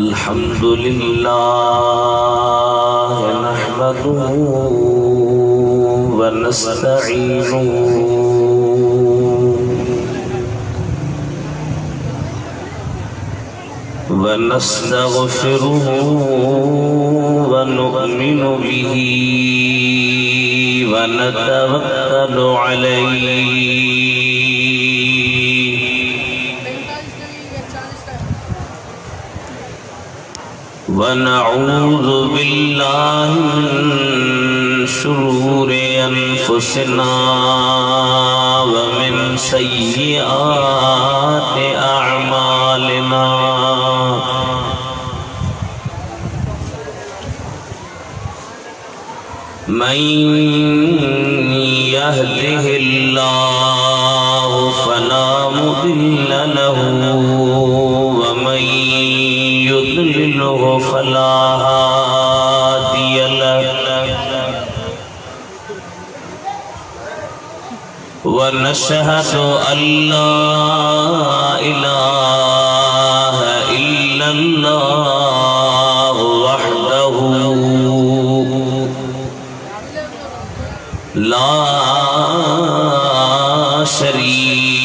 الحمد لله نحمده ونستعينه ونستغفره ونؤمن به ونتوكل عليه ونعوذ بالله من شرور أنفسنا ومن سيئات أعمالنا من يهده الله فلا مضل له ومن يضلله فلا هادي له ونشهد أن لا إله إلا الله وحده لا شريك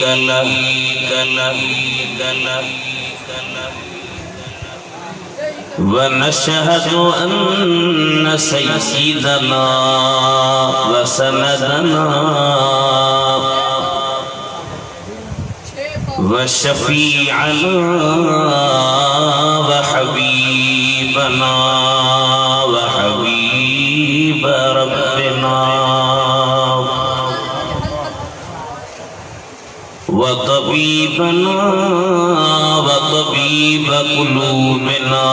له ونشهد أن سيدنا وسندنا وشفيعنا وحبيبنا وحبيب ربنا وطبيبنا وطبيب قلوبنا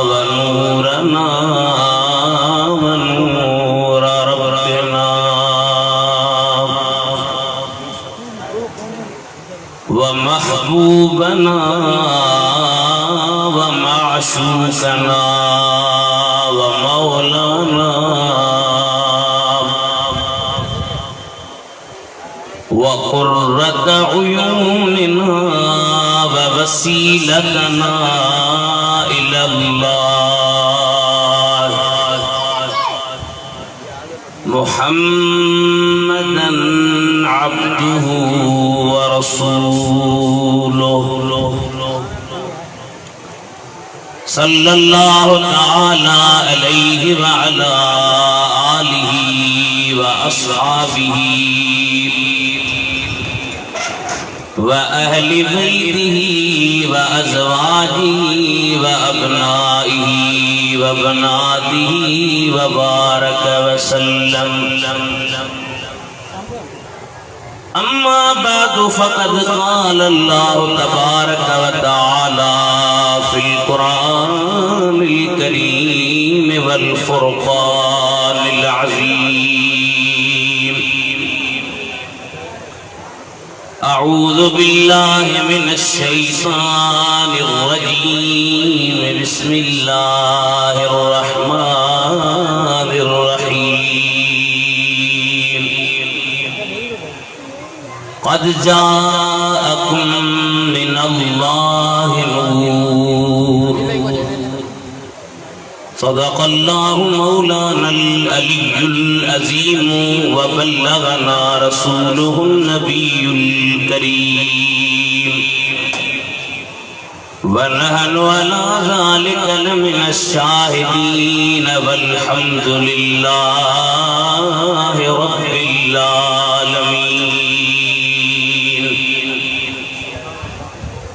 ونورنا ونور ربنا ومحبوبنا ومعشوقنا ومولانا وقرة عيوننا ووسيلتنا إلى الله محمدا عبده ورسوله صلى الله تعالى عليه وعلى آله وأصحابه وأهل بيته وأزواجه وأبنائه وبناته وبارك وسلم أما بعد فقد قال الله تبارك وتعالى في القرآن الكريم والفرقان العظيم أعوذ بالله من الشيطان الرجيم بسم الله الرحمن الرحيم قد جاءكم من الله نور صدق الله مولانا العلي العظيم وبلغنا رسوله النبي الكريم ونحن على ذلك لمن الشاهدين والحمد لله رب العالمين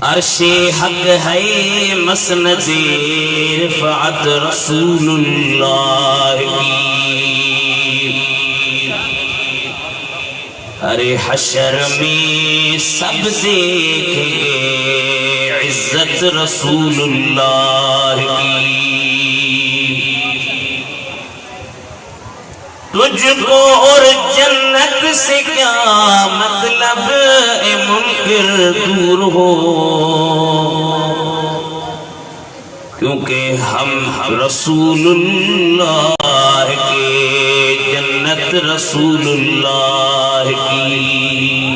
عرش حق ہے مسند رفعت رسول اللہ کی ارے حشر میں سب دیکھیں گے عزت رسول اللہ کی تجھ کو اور جنت سے کیا مطلب اے منکر دور ہو کیونکہ ہم رسول اللہ کے جنت رسول اللہ کی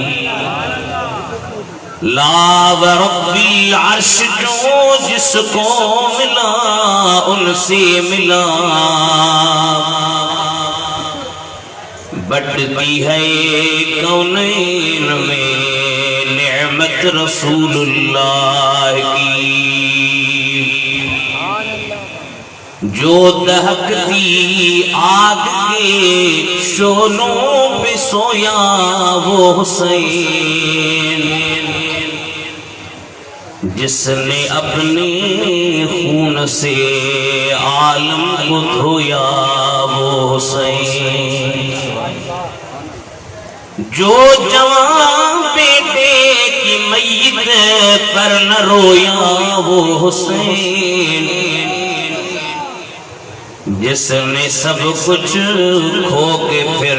لا وربی عرش جو جس کو ملا ان سے ملا، بڑھتی ہے کونین میں نعمت رسول اللہ کی، جو دہکتی آگ کے شعلوں پہ سویا وہ حسین، جس نے اپنے خون سے عالم کو دھویا وہ حسین، جو جوان بیٹے کی میت پر نہ رویا وہ حسین، جس نے سب کچھ کھو کے پھر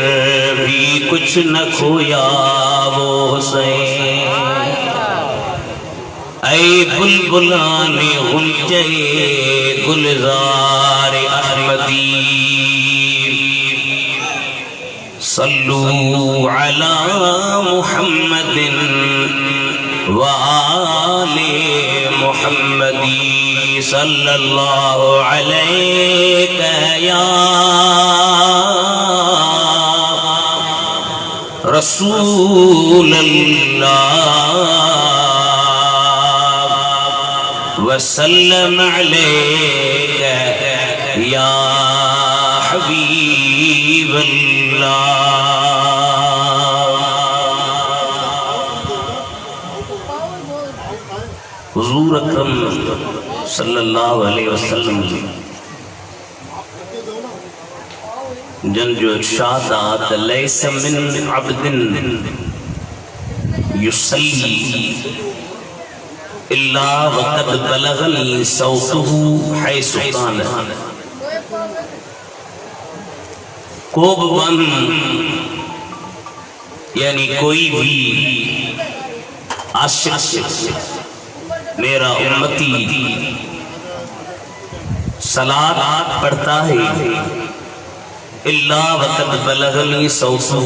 بھی کچھ نہ کھویا وہ حسین، اے بلبلان غنچے گلزار احمدی، صلو علی محمد وآل محمد، صلی اللہ علیہ یا رسول اللہ، وسلم علیک یا حبیب اللہ۔ حضور اکرم صلی اللہ علیہ وسلم جن جو ارشاد آتا، لیس من عبد یصلی الا وقد بلغنی صوتہ حیث کان، کوب بن یعنی کوئی بھی عاشق میرا امتی صلاۃ پڑھتا ہے، الا وقد بلغنی صوتہ،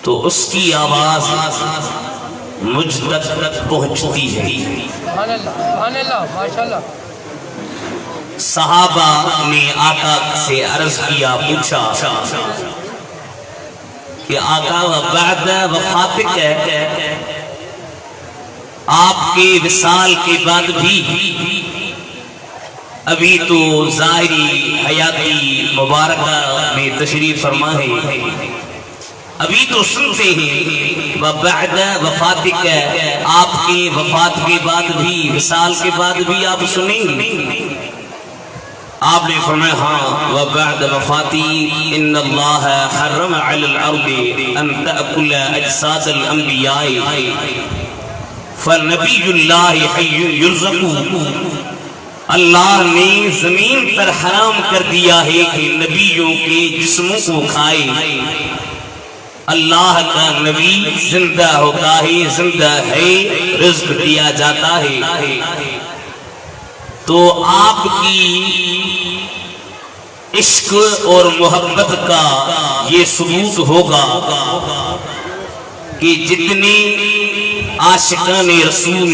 تو اس کی آواز مجھ تک پہنچتی ہے۔ سبحان اللہ، ماشاءاللہ۔ صحابہ نے آقا سے عرض کیا، پوچھا کہ آقا بعد وفاتک ہے، آپ کے وصال کے بعد بھی ابھی تو ظاہری حیاتی مبارکہ میں تشریف فرما ہے، ابھی تو سنتے ہیں، وبعد وفاتک ہے، آپ کے وفات کے بعد بھی، وصال کے بعد بھی آپ سنیں گے؟ آپ نے فرمایا ہاں، وبعد وفاتی ان اللہ حرم علی الارض ان تأکل اجساد الانبیاء فنبی اللہ حی یرزق، اللہ نے زمین پر حرام کر دیا ہے کہ نبیوں کے جسموں کو کھائے، اللہ کا نبی زندہ ہوتا ہے، زندہ ہے، رزق دیا جاتا ہے، تو آپ کی عشق اور محبت کا یہ ثبوت ہوگا کہ جتنے عاشقان رسول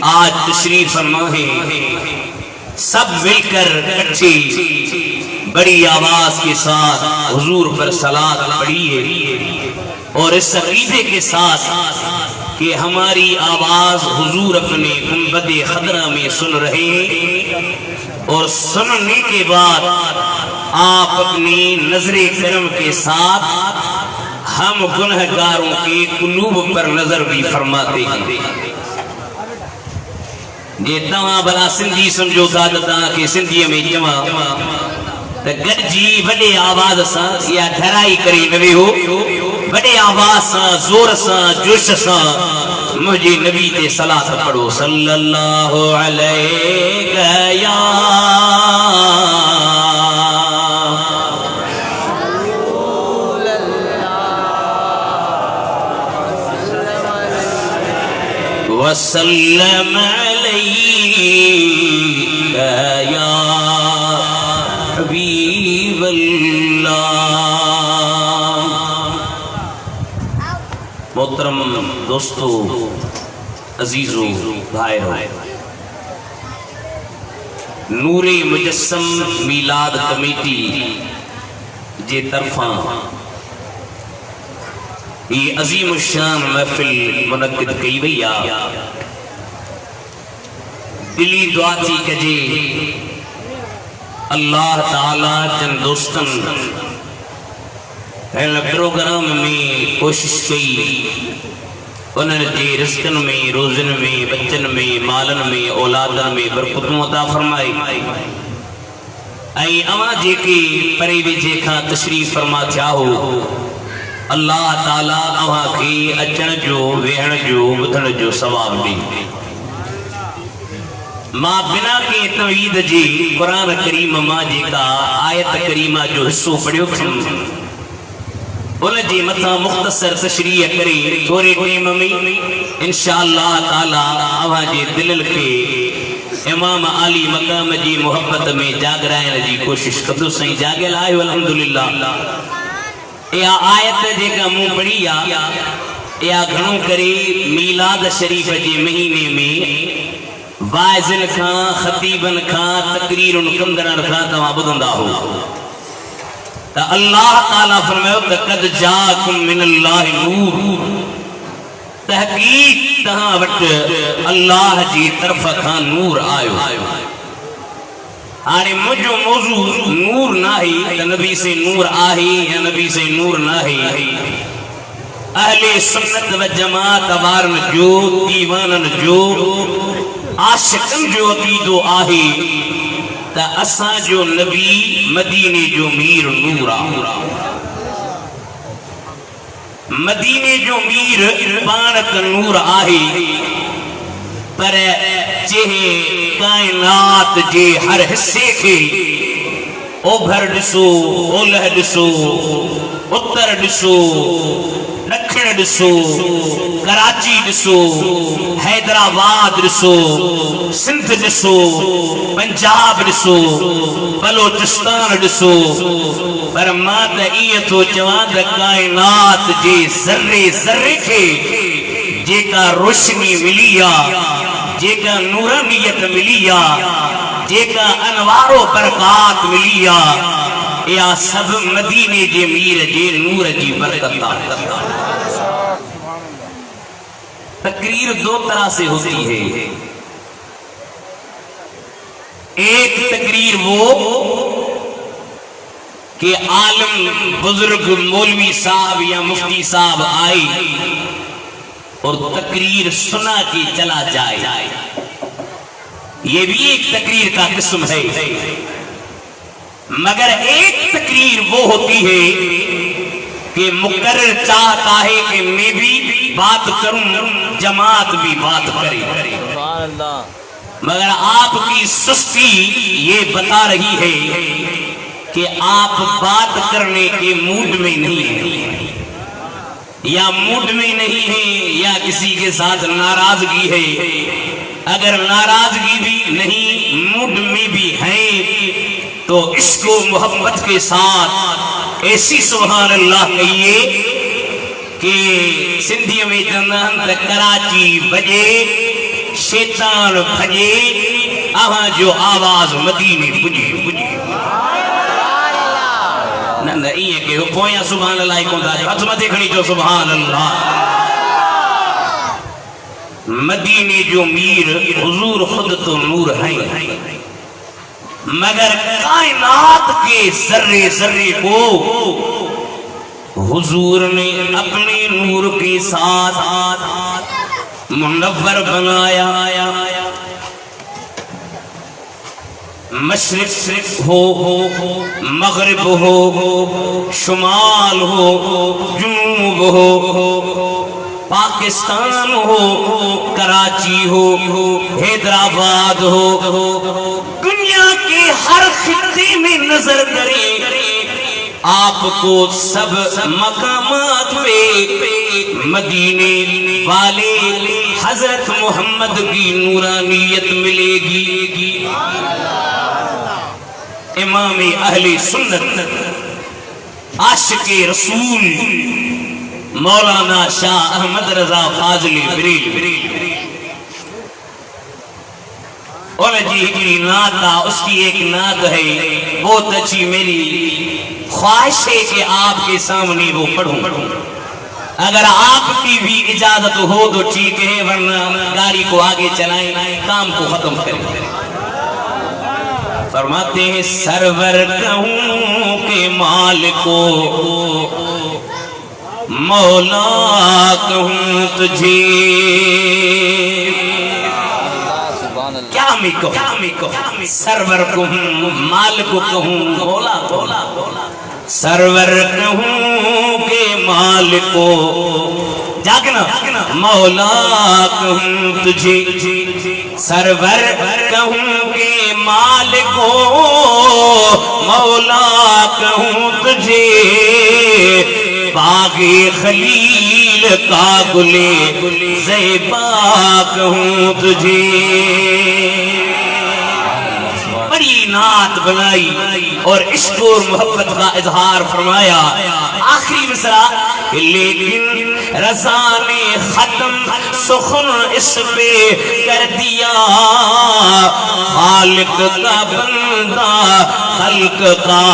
آج تشریف فرما ہیں، سب مل کر اکٹھے بڑی آواز کے ساتھ حضور پر صلاۃ پڑھی ہے، اور اس عقیدے کے ساتھ کہ ہماری آواز حضور اپنے گنبد خضرا میں سن رہے ہیں، اور سننے کے بعد آپ اپنی نظر کرم کے ساتھ ہم گنہگاروں کے قلوب پر نظر بھی فرماتے ہیں۔ یہ تمام بلا سندھی سمجھو سادتا کہ سندھی میں جمع گرجی بڑے آواز سا یا دھرائی کری نبی ہو، بڑے آواز سا، زور سا، جوش سا مجھے نبی تے صلاۃ پڑھو، صلی اللہ علیہ یا وسلم علیہ یا حبیب اللہ۔ محترم دوستو عزیزو بھائیو، نور مجسم میلاد کمیٹی جے طرفاں یہ عظیم الشان محفل منعقد کئی وئی آ، دلی دعا تھی کجے اللہ تعالیٰ جن دوستن ان پروگرام میں کوشش کی انہوں نے رزقن میں، روزن میں، بچن میں، مالن میں، اولادن میں برکتوں عطا فرمائی، ائی اواں جے کے پرے ویجے کھا تشریف فرما تھیا ہو، اللہ تعالیٰ اواں کے اچن جو، ویہن جو، بدھن جو ثواب دی۔ ماں بنا کے توحید جی قرآن کریم ماں جے کا آیت کریمہ جو حصو پڑھیو کھن ان جی مطا مختصر تشریح کرے تھوڑے ٹیم میں انشاءاللہ تعالیٰ آوہاں جی دلل کے امام عالی مقام جی محبت میں جاگ رہے جی کوشش کدو سائیں جاگے لائے والحمدللہ۔ یا آیت جے کا منہ پڑھی یا گھنوں کرے میلاد شریف جی مہینے میں وائزن کھاں، خطیبن کھاں، تقریرن کندرن کھاں تمہاں بدندہ ہو تا اللہ تعالیٰ فرمائے قد جاکم من اللہ نور، تحقیق تہاں وٹ اللہ جی طرف کھاں نور آئیو۔ آنے مجھو موضوع نور ناہی یا نبی سے نور آہی یا نبی سے نور ناہی، اہل سنت و جماعت وارن جو، دیوانن جو، عاشقن جو عقیدو آہی تا اساں جو نبی مدینے جو میر نور آ، مدینے جو میر پانک نور آہی، پر جہے کائنات جے ہر حصے کے اوبھر ڈسو، اولہ ڈسو، اتر ڈسو، دکھن ڈسو، کراچی ڈسو، حیدرآباد ڈسو، سندھ ڈسو، پنجاب ڈسو، بلوچستان ڈسو، پر ماں تا ایہ تو چوان دا کائنات جے ذرے ذرے کے جے کا روشنی ملیا، جے کا نورانیت ملیا، جے کا انوار و برکات ملیا، یا سب مدینے جے میر جے نور جی برکت آتا۔ تقریر دو طرح سے ہوتی ہے، ایک تقریر وہ کہ عالم بزرگ مولوی صاحب یا مفتی صاحب آئی اور تقریر سنا کے چلا جائے، یہ بھی ایک تقریر کا قسم ہے، مگر ایک تقریر وہ ہوتی ہے کہ مقرر چاہتا ہے کہ میں بھی بات کروں، جماعت بھی بات کرے، مگر آپ کی سستی یہ بتا رہی ہے کہ آپ بات کرنے کے موڈ میں نہیں ہیں، یا موڈ میں نہیں ہیں، یا کسی کے ساتھ ناراضگی ہے۔ اگر ناراضگی بھی نہیں، موڈ میں بھی ہیں، تو عشق و محبت کے ساتھ ایسی سبحان اللہ کہیے کہ سندھی میں جنان کراچی بجے شیطان بھجے، آہاں جو آواز مدینے بجے نہ یہ کہ پویا سبحان اللہ کو دا جو حتمت کھڑی جو سبحان اللہ۔ مدینے جو میر حضور خود تو نور ہیں، مگر کائنات کے ذرے ذرے کو حضور نے اپنے نور کے ساتھ منور بنایا۔ مشرق ہو، مغرب ہو، شمال ہو، جنوب ہو، پاکستان ہو، کراچی ہو، حیدرآباد ہو، دنیا کے ہر خطے میں نظر کریں، آپ کو سب مقامات پہ مدینے والے حضرت محمد کی نورانیت ملے گی۔ امام اہل سنت، عاشق رسول، مولانا شاہ احمد رضا فاضلی بریلوی اور جی ہجری نعت اس کی ایک نعت ہے بہت اچھی، میری خواہش ہے کہ آپ کے سامنے وہ پڑھوں، اگر آپ کی بھی اجازت ہو تو ٹھیک ہے، ورنہ گاڑی کو آگے چلائیں، کام کو ختم کریں۔ فرماتے ہیں سرور کہوں کہ مالکو مولا کہوں تجھے، کیا میں کہوں، سرور کہوں مالک کہوں مولا، سرور کہوں کہ مالکو جاگنا مولا کہوں تجھے، سرور کہوں کہ مالکو مولا کہوں تجھے، باغ خلیل کا گلے زیبا کہوں تجھے۔ بڑی نعت بنائی اور عشق اور محبت کا اظہار فرمایا۔ آخری مصرع لیکن رضا نے ختم سخن اس پہ کر دیا، خالق کا بندہ خلق کا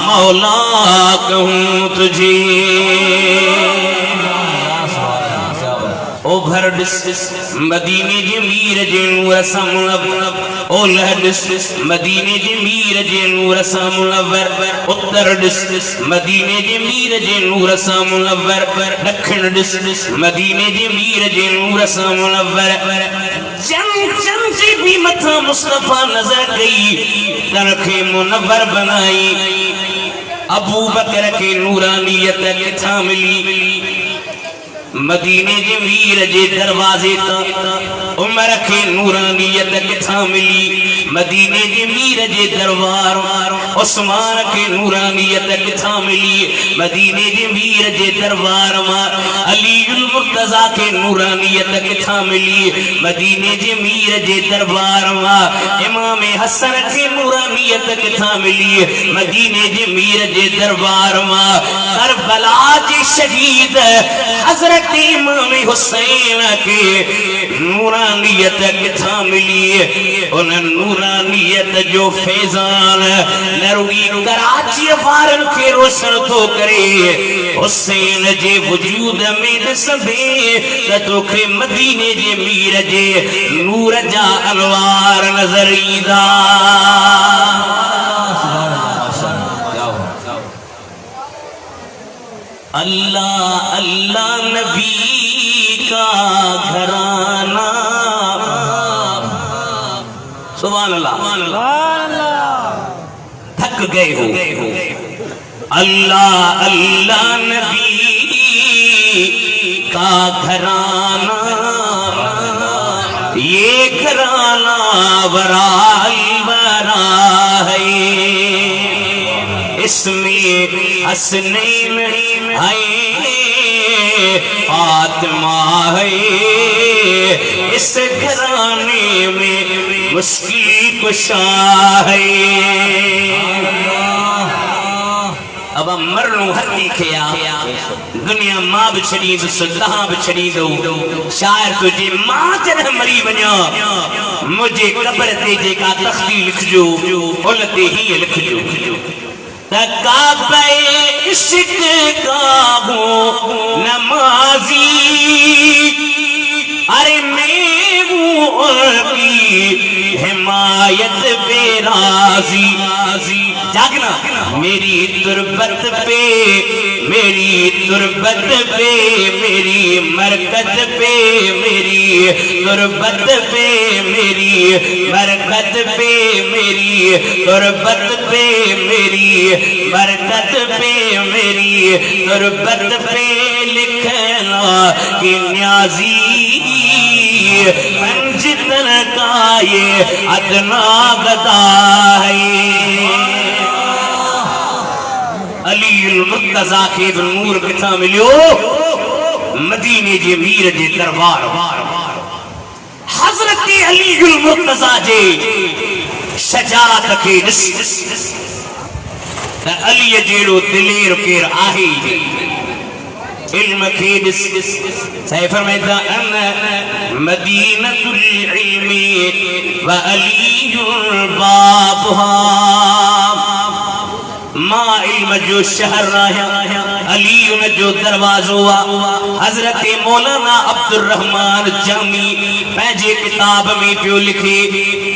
مولا کہوں تجھے۔ او بھرڈس مدینے جمیر جنور سمنور، او لہڈس مدینے جمیر جنور سمنور، اتر ڈس مدینے جمیر جنور سمنور، دکھن ڈس مدینے جمیر جنور سمنور۔ چم سے بھی متھا مصطفیٰ نظر گئی، کرکھے منور بنائی، ابو بکر کے نورانیت کتھا ملی، مدینے جمیر جے دروازے تا عمر کے نورانیت کتھا ملی، مدینے جمیر جے دروار عثمان کے نورانیت کتھا ملی، مدینے جمیر جے دروار علی المرتضی کے نورانیت کتھا ملی، مدینے جمیر جے دروار امام حسن کے نورانیت کتھا ملی، مدینے جمیر جے دربار کربلا جے شہید حضرت امام حسین کے نورانیت کتھا ملی، ان نورانیت جو فیضان نروی کراچی فارن کے روشن تو کرے، حسین جے وجود میں دسبے تو کہ مدینے جے میر جے نور جا انوار نظری دا۔ اللہ اللہ نبی کا گھرانہ، سبحان اللہ، تھک گئے ہو، اللہ اللہ نبی کا گھرانہ، یہ گھرانہ برائے برا ہے، اس میں حسنین ہے فاطمہ ہے، اس گھرانے میں مشکل کشا ہے۔ اب مرنو حتی کھیا دنیا ماں بچھڑی دو سلطہاں بچھڑی دو، شاعر تجھے ماں جنہ مری بنیا، مجھے قبر تیجے کا تختی لکھ جو، اولتے ہی لکھ جو، کعبہ عشق کا ہوں نمازی، ارے میں ہوں ان کی حمایت پہ راضی، جاگنا میری تربت پہ، میری تربت پہ، میری مرکز پہ، میری تربت پہ، میری مرکز پہ، میری تربت پہ، میری برکت پہ، میری تربت پہ لکھنا کہ نیازی پنجتن کا یہ ادنا گدا ہے۔ علی المرتضی کے نور کتھا ملیو، مدینے جے میر جے دربار، حضرت علی المرتضی جے شجاعت کے علی جیڑو دلیر کیر آہی، علم کی دس صحیح فرمائتا انا مدینة العلم وعلی بابها ما علم جو شہر رہا علی جو دروازہ ہوا حضرت مولانا عبد الرحمن جامی پہنجے کتاب میں پیو لکھے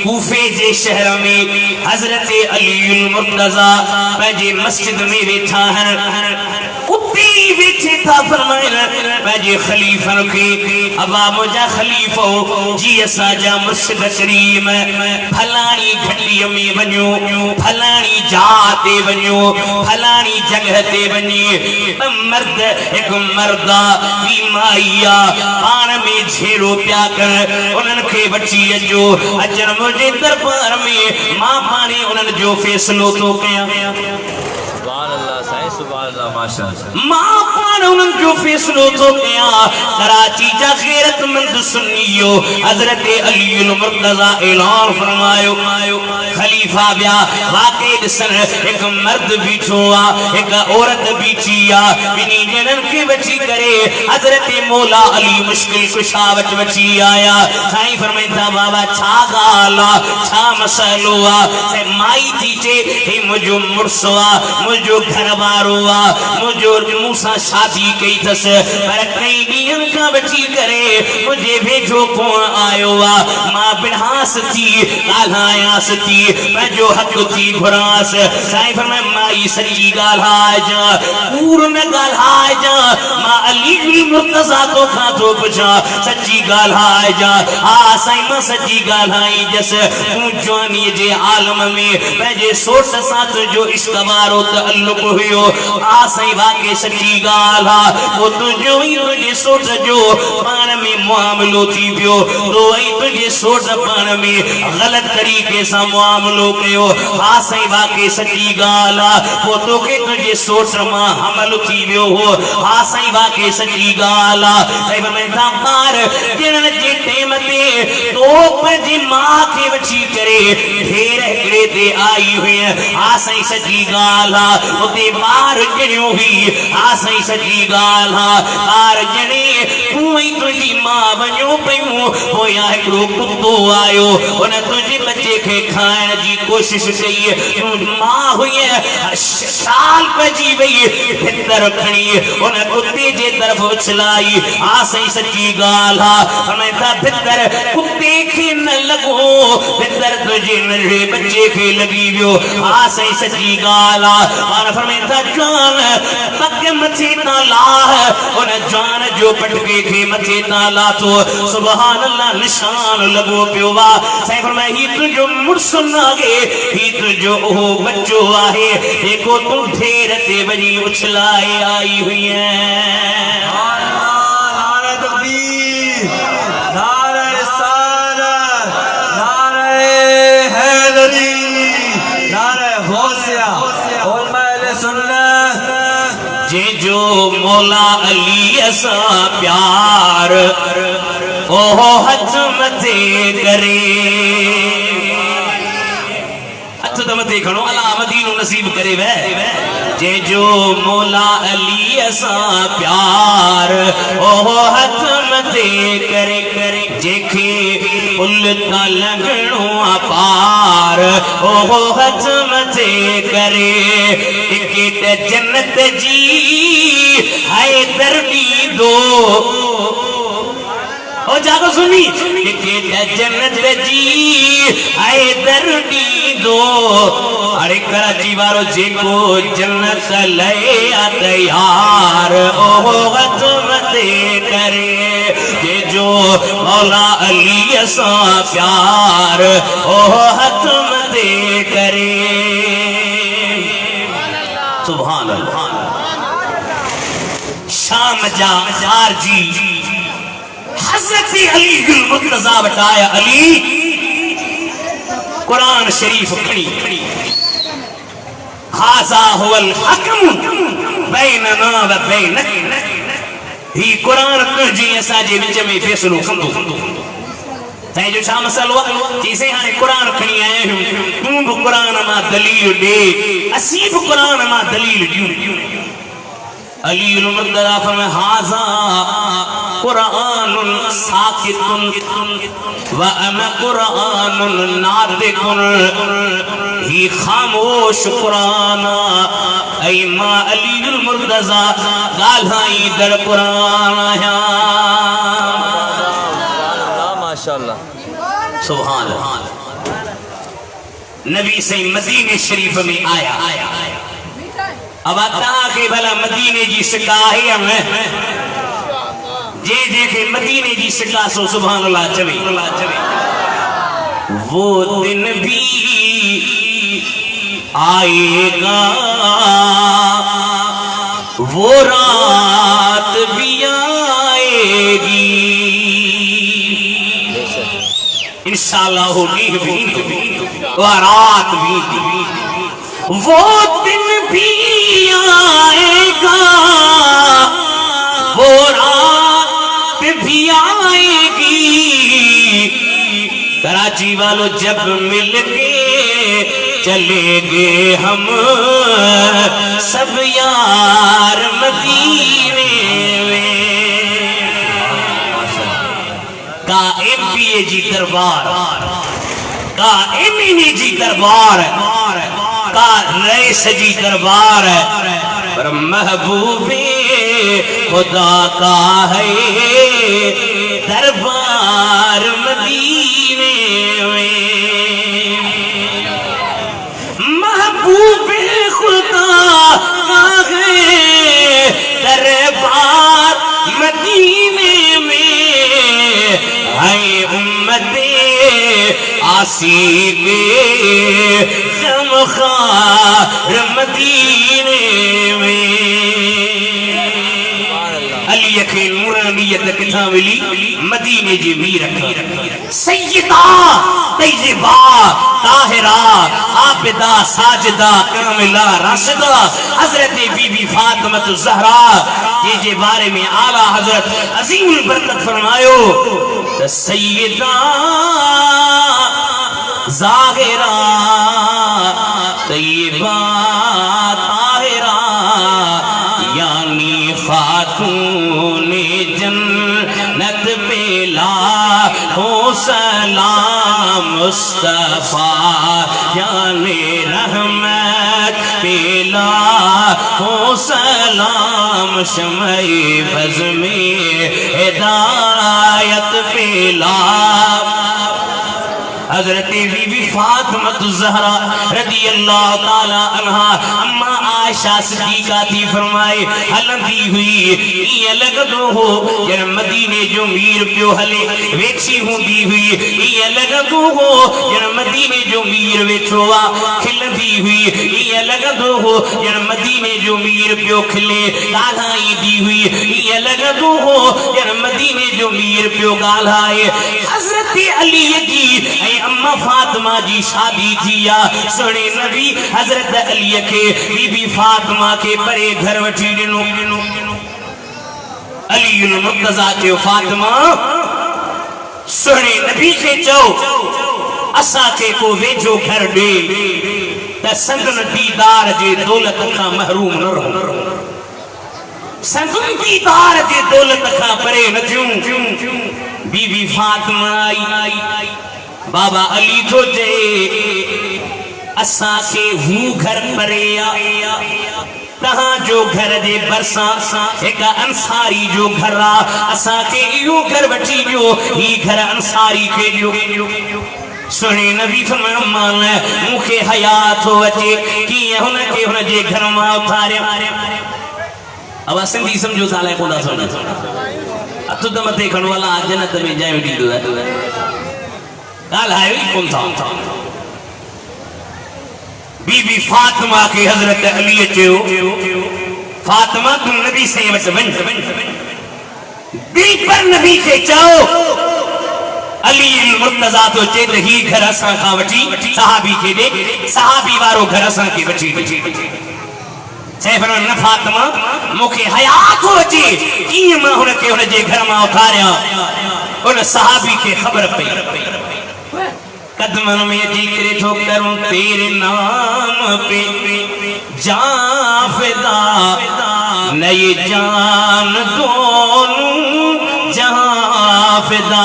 کوفے جے شہر میں حضرت علی المرتضی پہنجے مسجد میں بیٹھا ہے اتی بیٹھے تھا فرمائنا پہنجے خلیفہ رکھے ابا مجھا خلیفہ جی اسا جا مرشد کریم پھلانی گھٹی میں بنیو پھلانی جاتے بنیو پھلانی جگہ تے بنی مرد ایک مردہ بیمائیا پان میں جھیڑو پیا کر انہن کے بچی جو اجر مجھے دربار میں ماں پانی انہن جو فیصلو تو کیا سبحان اللہ سائیں سبحان اللہ ماشاءاللہ ماں پان انہن جو فیصلو تو کیا کراچی جا غیرت مند سنیو حضرت علی المرتضی اعلان فرمایو خلیفہ بیا واقعی دسن ایک مرد بیٹھوا ایک عورت بیٹھیا بینی جنن کی بچی کرے حضرت مولا علی مشکل کشاوٹ بچی آیا سائیں فرمائتا بابا چھا گالا چھا مسئلوا سے مائی تیچے ہی مجھو مرسوا مجھو گھر باروا مجھو موسیٰ شادی کئی تس پر کئی دین کا بچی کرے مجھے بھیجو کون آئیوا ماں بنہاس تھی گالہایاس تھی میں جو حق تھی گھراس سائیں فرمائے مائی سچی گالہائی جا پور میں گالہائی جا ماں علی المرتضی تو کھا تو پچھا سچی گالہائی جا سائیں ماں سچی گالہائی جس جوانی جے عالم میں جے سوٹ ساتھ جو اشتبارو تعلق ہوئیو سائیں واقع سچی گالہا وہ تجھو ہی تجھے سوٹ جو پان میں معاملو تھی بیو تو ہی تجھے سوٹ پان میں غلط طریقے سا معاملو کیو سائیں واقع سچی گالا وہ تو کہ تجھے سوٹ ماں حمل تھی بیو ہو سائیں واقع سچی گالا سائیں میں دامار جنن جے ٹیمتے تو پنجی ماں کے بچی کرے پھر اکڑے دے آئی ہوئی سائیں سچی گالا وہ دے بار جنیوں ہوئی سائیں سچی گالا بار جنے کوئی تجھی ماں بنیوں پیوں ہویا اکڑو کتو آئیو انہیں تجھی بچے کے کھائن جی کوشش کئی ماں ہوئی شال پجی بئی بھتر کھنی انہیں کتے جے طرف اچھلائی سائیں سچی گالا ہمیں تھا بھتر کتے کے نہ لگو بھتر تجھے نرے بچے کے لگی بیو سائیں سچی گالا اور فرمیں تھا جان پک مچے تالا انہیں جان جو پٹکے کے مچے تالا تو سبحان اللہ نشان لگو پیوا سائیں فرمائے ہی تجھو مرسن آگے ہی تجھو بچو آئے دیکھو تم پھیرتے بنی اچھلائے آئی ہوئی ہیں نعرہ تکبیر نعرہ رسالت نعرہ حیدری نعرہ غوثیہ علماء اہل سنت جے جو مولا علی ایسا پیار ہاتھ متے کرے ہاتھ متے کھڑو اللہ مدینو نصیب کرے وے جے جو مولا علی ایسا پیار ہاتھ متے کرے جے کے پلتا لگنو پار ہاتھ متے کرے ٹکٹ جنت جی حیدر بھی دو او جاگو سنی ٹکٹ جنت جی حیدر بھی دو ارے کراچی وارو جے کو جنت لے تیار غزمتے کرے کہ جو مولا علی ایسا پیار غزمتے کرے سبحان اللہ شام جا خارجی حضرت علی المرتضی بتایا علی قرآن شریف کھڑی ہذا هو الحکم بیننا و بینک ہی قرآن کجی ایسا جی وچ میں فیصلو کندو تائیں جو شام مسئلہ چیزیں ہاں قرآن کھڑی آئے ہوں تم بھی قرآن ما دلیل دے اسیب قرآن ما دلیل دیوں علی المرتضی فرمائے ھذا قرآن ساکت وانا قرآن ناطق ہی خاموش قرآن اے ماں علی المرتضی گالھائی در قرآن آیا ماشاءاللہ سبحان اللہ نبی سے مدینہ شریف میں آیا اب آتا کہ بھلا مدینہ جی سکاہی ہمیں جے دیکھے مدینہ جی سکا سو سبحان اللہ چلے وہ دن بھی آئے گا وہ رات بھی آئے گی انشاءاللہ ہوگی بھی وہ رات بھی وہ دن بھی آئے گا وہ رات بھی آئے گی کراچی والوں جب مل کے چلے گے ہم سب یار مدینے میں قائم بھی جی دربار قائم جی دربار کا رئیس جی دربار پر محبوب خدا کا ہے دربار مدینے میں محبوب خدا کا ہے دربار مدینے میں ہے امت آسی کے غمخوار مدینے میں علی کے نورانیت کتھا ملی مدینے جی بھی رکھا سیدہ طیبہ طاہرہ عابدہ ساجدہ کاملہ راشدہ حضرت بی بی فاطمہ الزہرا جے بارے میں اعلیٰ حضرت عظیم البرکت فرمایو سیدہ ظاہرہ طیبہ طاہرہ یعنی خاتون جنت پہ لاکھوں سلام مصطفیٰ یعنی رحمت پہ لاکھوں سلام شمع بز میں ہدایت پہ لاکھوں حضرت بی بی فاطمہ الزہرا رضی اللہ تعالی عنہ اما عائشہ صدیقہ تھی فرمائے ہلندی ہوئی یہ لگدو ہو جن مدینے جو میر پیو ہلے ویچی ہوندی ہوئی یہ لگدو ہو جن مدینے جو میر ویچوا کھلندی ہوئی یہ لگدو ہو جن مدینے جو میر پیو کھلے گالھائی دی ہوئی یہ لگدو ہو جن مدینے جو میر پیو گالھائے حضرت علی جی اما فاطمہ جی شادی تھی یا سنے نبی حضرت علی کے بی بی فاطمہ کے پرے گھر وٹھی ڈنو علی المرتضی کے فاطمہ سنے نبی کے چو اسا کے کو ویجو گھر دے تا سنگن دیدار جے دولت کا محروم نہ رہو سنگن دیدار جے دولت کا پرے نہ جوں بی بی فاطمہ آئی بابا علی تو جے اسا کے ہو گھر پرے آیا تہاں جو گھر دے برساں ایک انصاری جو گھر را اسا کے ایو گھر بٹی جو ہی گھر انصاری کے جو سنے نبی فرمائے مان مکھے حیات ہو وچے کیے ہونا کے ہونا جے گھر ماں اتھارے اب سندھی سمجھو سالے خدا سونا اتو دمتے کھنو والا جنت میں جائے وٹی دو ہے قال ہے کون تھا بی بی فاطمہ کی حضرت علی چیو فاطمہ تم نبی سے بس بن دل پر نبی کے چاو علی المرتضی تو چیت ہی گھر اساں کھا وٹی صحابی کے دے صحابی وارو گھر اساں کی بچی سیفران نہ فاطمہ مکھے حیات ہو چی کیے ماں ہونے کے ہونے جے گھر ماں اتھاریا انہیں صحابی کے خبر پہ قدمن میں ذکر تو کروں تیرے نام پہ جان فدا نئے جان دونوں جہاں فدا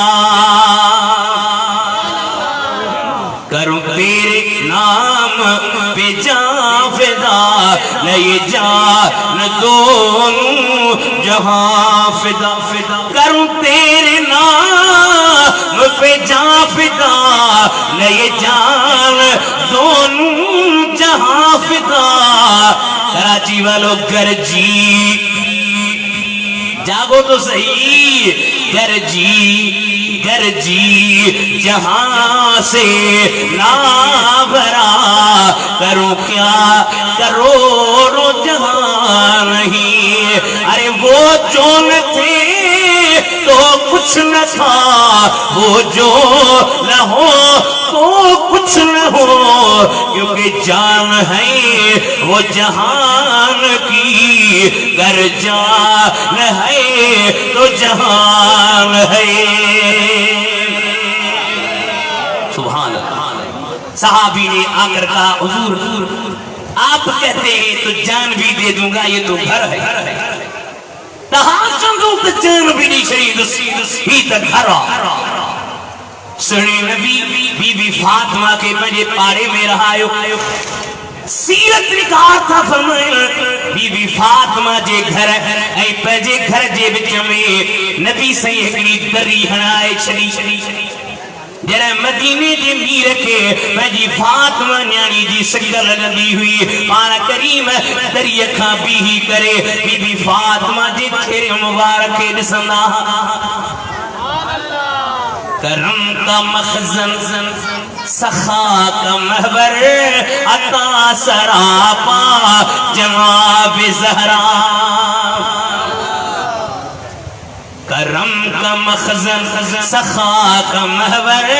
کروں تیرے نام پہ جان فدا نئے جان دونوں جہاں فدا کروں تیرے نام پہ جان فدا نئے جان دونوں جہاں فدا کراچی والوں گرجی جاگو تو صحیح گرجی گرجی جہاں سے نابرا کروں کیا کروڑوں جہاں نہیں ارے وہ جو نہ تھے تو کچھ نہ تھا وہ جو نہ ہو تو کچھ نہ ہو کیونکہ جان ہے وہ جہان کی گر جان ہے تو جہان ہے سبحان اللہ صحابی نے آ کر کہا حضور آپ کہتے ہیں تو جان بھی دے دوں گا یہ تو گھر ہے تہاں چندوں تو جان بھی نہیں شریف ہی تک گھر سنی نبی بی بی فاطمہ کے بجے پارے میں رہایو سیرت نکار تھا فرمائے بی بی فاطمہ جے گھر اے پجے گھر جے بچ میں نبی صحیح اکڑی دری ہنائے چلی جرہ مدینے جے میر کے بجی فاطمہ نیانی جی سکل لگی ہوئی پارا کریم دری اکھاں بھی ہی کرے بی بی فاطمہ جے چھرے مبارکے نسنا کرم کا مخزن سخا کا محبر عطا سراپا جناب زہرا کرم کا مخزن سخا کا محبر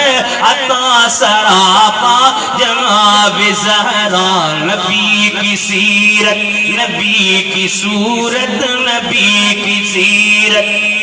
عطا سراپا جناب زہرا نبی کی سیرت نبی کی صورت نبی کی سیرت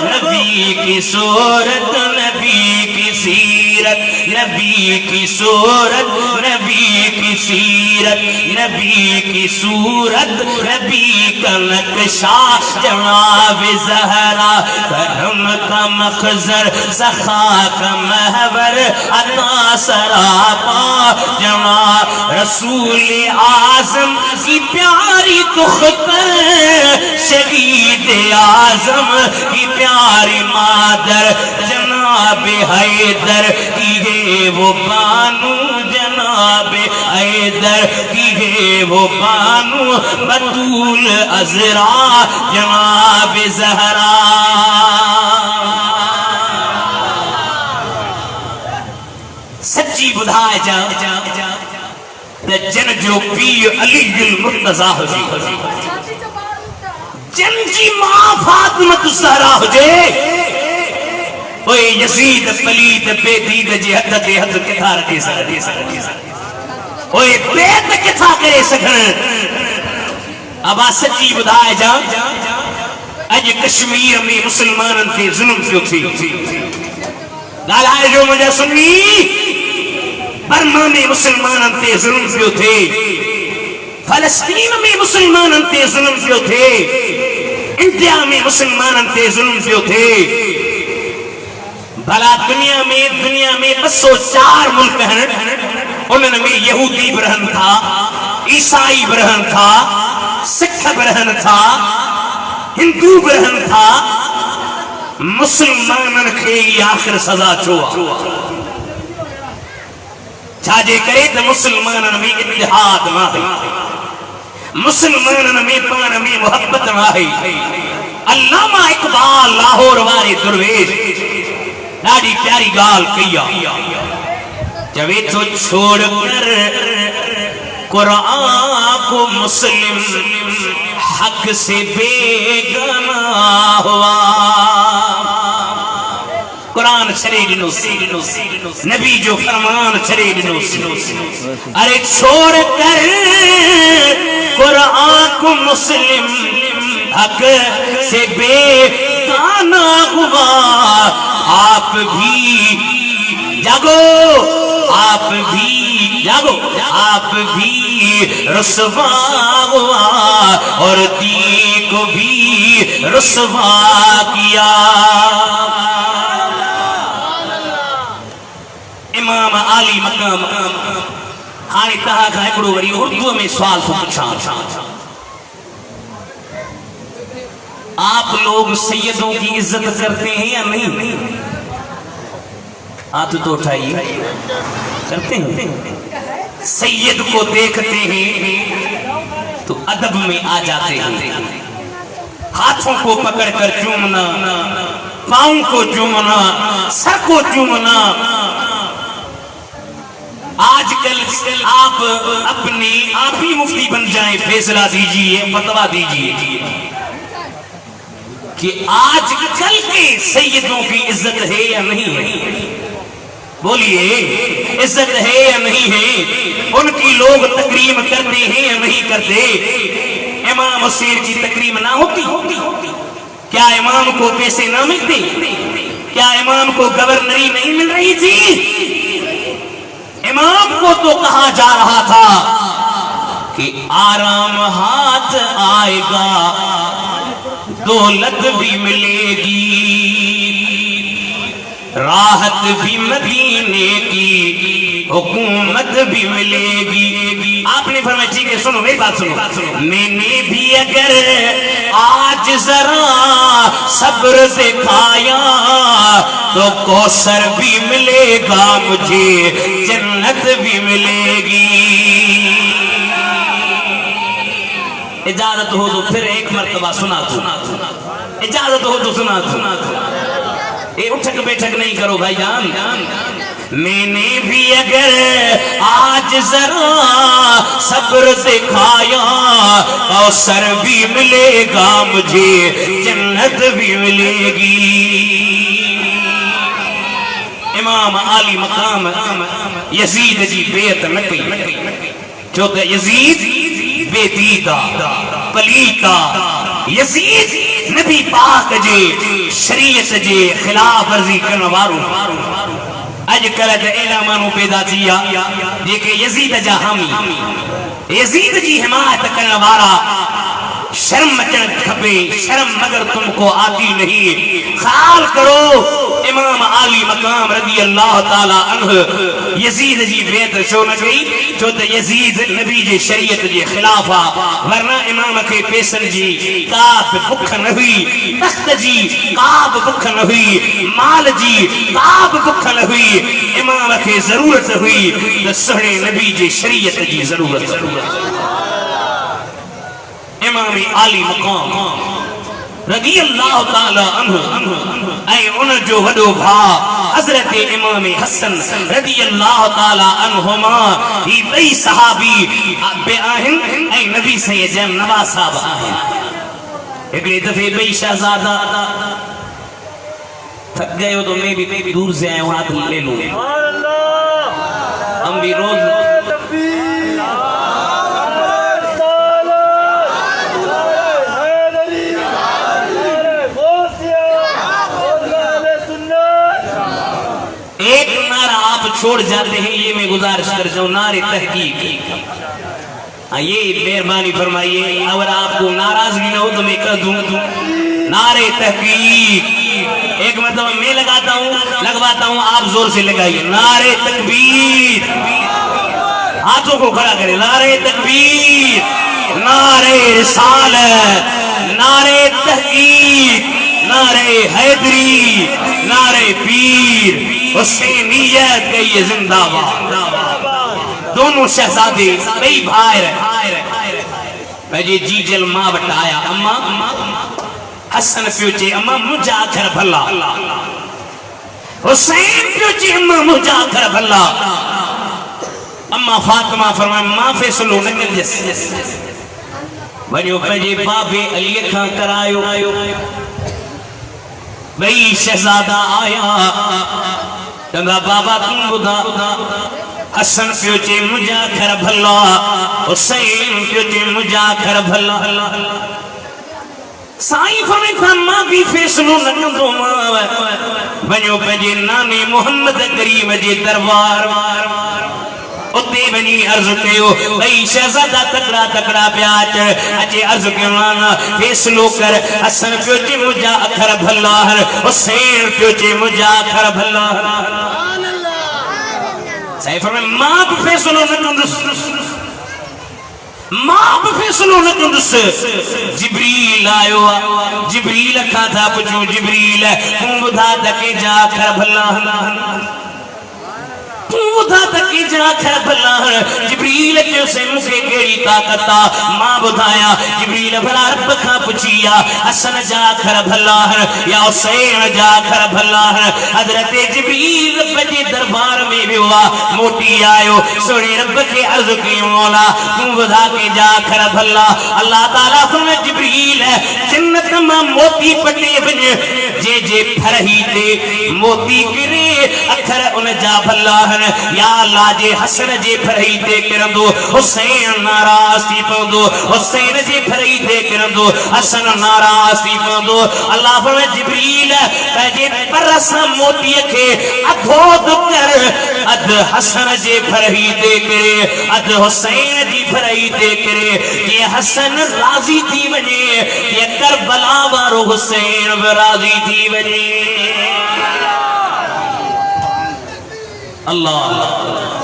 نبی کی صورت نبی کی سیرت نبی کی صورت نبی کی سیرت نبی کی صورت نبی کا نقشہ جناب زہرا کرم کا مخزر سخا کا محور عطا سراپا جناب رسول اعظم کی پیاری تختر شہید اعظم کی پیاری مادر جناب حیدر کی ہے وہ بانو جناب حیدر کی ہے وہ بانو بطول عذرا جناب زہرا سچی بدھائے جا جن جو پی علی المرتضی ہو جی جن جی ماں فاطمہ الزہرا ہو جے اوے یزید پلید بے دید جے حد دے حد کتھا رکھے سکھن اوے بیت کتھا کرے سکھن اب آ سچی بدھائے جا اج کشمیر میں مسلمانن تے ظلم کیوں تھی گالائے جو مجھے سنی برما میں مسلمانن تے ظلم کیوں تھے فلسطین میں مسلمانن تے ظلم کیوں تھے انڈیا میں مسلمانن تے ظلم کیوں تھے بھلا دنیا میں 204 ملک ہیں انہوں میں یہودی برہن تھا عیسائی برہن تھا سکھ برہن تھا ہندو برہن تھا مسلمانن کے آخر سزا چوا چھاجے کرے تو مسلمانن میں اتحاد نہ ہے مسلمانن میں پان میں محبت نہ ہے علامہ اقبال لاہور والے درویش ڈاڑی پیاری گال کیا جب تو چھوڑ کر قرآن کو مسلم حق سے بیگانہ ہوا قرآن شریف نبی جو فرمان شریف ارے چھوڑ کر قرآن کو مسلم حق سے بیگانہ ہوا آپ بھی جاگو آپ بھی جاگو آپ بھی رسوا ہوا اور دین کو بھی رسوا کیا. امام عالی مقام ہاں کہا کہ ایکڑو وری اردو میں سوال تو پوچھا. آپ لوگ سیدوں کی عزت کرتے ہیں یا نہیں؟ ہاتھ تو اٹھائیے. کرتے ہیں. سید کو دیکھتے ہیں تو ادب میں آ جاتے ہیں. ہاتھوں کو پکڑ کر چومنا، پاؤں کو چومنا، سر کو چومنا. آج کل آپ اپنے آپ ہی مفتی بن جائیں، فیصلہ دیجئے، فتویٰ دیجئے کہ آج کل کے سیدوں کی عزت ہے یا نہیں ہے؟ بولیے عزت ہے یا نہیں ہے؟ ان کی لوگ تکریم کرتے ہیں یا نہیں کرتے؟ امام حسین کی تکریم نہ ہوتی؟ کیا امام کو پیسے نہ ملتے؟ کیا امام کو گورنری نہیں مل رہی تھی؟ امام کو تو کہا جا رہا تھا کہ آرام ہاتھ آئے گا، دولت بھی ملے گی، راحت بھی مدینے کی، حکومت بھی ملے گی. آپ نے فرمایا ٹھیک ہے سنو میری بات سنو. میں نے بھی اگر آج ذرا صبر دکھایا تو کوثر بھی ملے گا مجھے، جنت بھی ملے گی. اجازت ہو تو پھر ایک مرتبہ سنا دوں. اجازت ہو تو سنا دوں. اے اٹھک بیٹھک نہیں کرو بھائی جان. میں نے بھی اگر آج ذرا صبر دکھایا کوثر بھی ملے گا مجھے، جنت بھی ملے گی. امام عالی مقام یزید جی بیعت نہ کئی، چونکہ یزید بے دیدہ پلیتا. یزید نبی پاک جے شریعت جے خلاف ورزی کرن وارو. اج کل تے اعلامانو پیدا تھیا جے یزید جا حامی، یزید جی حمایت کرن وارا. شرم مچن کھپے، شرم مگر تم کو آتی نہیں. خیال کرو امام عالی مقام رضی اللہ تعالی عنہ یزید جی بیعت شو نہ گئی جو تے یزید نبی جی شریعت جی خلافہ، ورنہ امام کے پیسن جی کاب بکھ نہ ہوئی، تخت جی کاب بکھ نہ ہوئی، مال جی کاب بکھ نہ ہوئی. امام کے ضرورت ہوئی تو سہنے نبی جی شریعت جی ضرورت. امام عالی مقام رضی اللہ تعالی عنہ اے ان جو وڈو بھا حضرت امام حسن رضی اللہ تعالی عنہما ہی بئی صحابی بے آہن اے نبی سید جم نواز صاحب آہن. اگلے دفعے بئی شہزادہ تھک گئے ہو تو میں بھی دور سے آئے ہوں ہاتھ لے لوں. ہم بھی روز ایک نعرہ آپ چھوڑ جاتے ہیں، یہ میں گزارش کر جاؤں، نعرے تحقیق. یہ مہربانی فرمائیے، اگر آپ کو ناراضگی نہ ہو تو میں کہہ دوں نعرے تحقیق. ایک مرتبہ میں لگواتا ہوں آپ زور سے لگائیے. نعرے تکبیر، ہاتھوں کو کھڑا کریں. نعرے تکبیر، نعرے رسالت، نعرے تحقیق، نعرے حیدری، نعرے پیر حسینیت کے یہ زندہ باد. دونوں شہزادے بھائی بھائی رہے. جی جل ماں بٹایا اماں حسن پیوچے اماں مجھا کر بھلا، حسین پیوچے اماں مجھا کر بھلا. اماں فاطمہ فرمائے ماں فیصلو نکل جس بھائیو پہجے بابے علی کھاں کرایو. بھئی شہزادہ آیا چندہ بابا تم بدا حسن پیوچے مجھا کر بھلا، حسین پیوچے مجھا کر بھلا. سائیں فرمائے تھا ماں بھی فیصلو نکندو ماں بھائیو پہجے نانے محمد کریم جے دربار. اتے بنی عرض کیو بھئی شہزادہ تکڑا تکڑا پیاچ اچے عرض کیو نانا فیصلو کر حسن پیوچے مجھا اکھر بھلاہر حسین پیوچے مجھا اکھر بھلاہر صحیح فرمائے ماں پہ فیصلو نکندس ماں پہ فیصلو نکندس جبریل آئیو جبریل کھا تھا پچھو جبریل ہوں بدھا دکے جا اکھر بھلاہر بُدھا تکی جا کھر بھلا جبریل کے اسے مکے گیڑی طاقتا ماں بدھایا جبریل بھلا رب کھا پچھیا حسن جا کھر بھلا یا حسین جا کھر بھلا حضرت جبریل رب جی دربار میں بھی ہوا موٹی آئیو سوڑی رب کے عرض کی مولا تم بدھا کے جا کھر بھلا اللہ تعالیٰ فرمائے جبریل جنت ماں موتی پٹے بن جے جے پھرہی تے موتی گرے اکھر ان جا بھلا یا اللہ جے حسن جے پھرہی دے کرندو حسین ناراض تھی پندو حسین جے پھرہی دے کرندو حسن ناراض تھی پندو اللہ فرمائے جبریل جے پرسا موتی کے ادھود کر اد حسن جے پھرہی دے کرے اد حسین جے پھرہی دے کرے یہ حسن راضی تھی بنے یہ کربلا وارو حسین راضی تھی بنے اللہ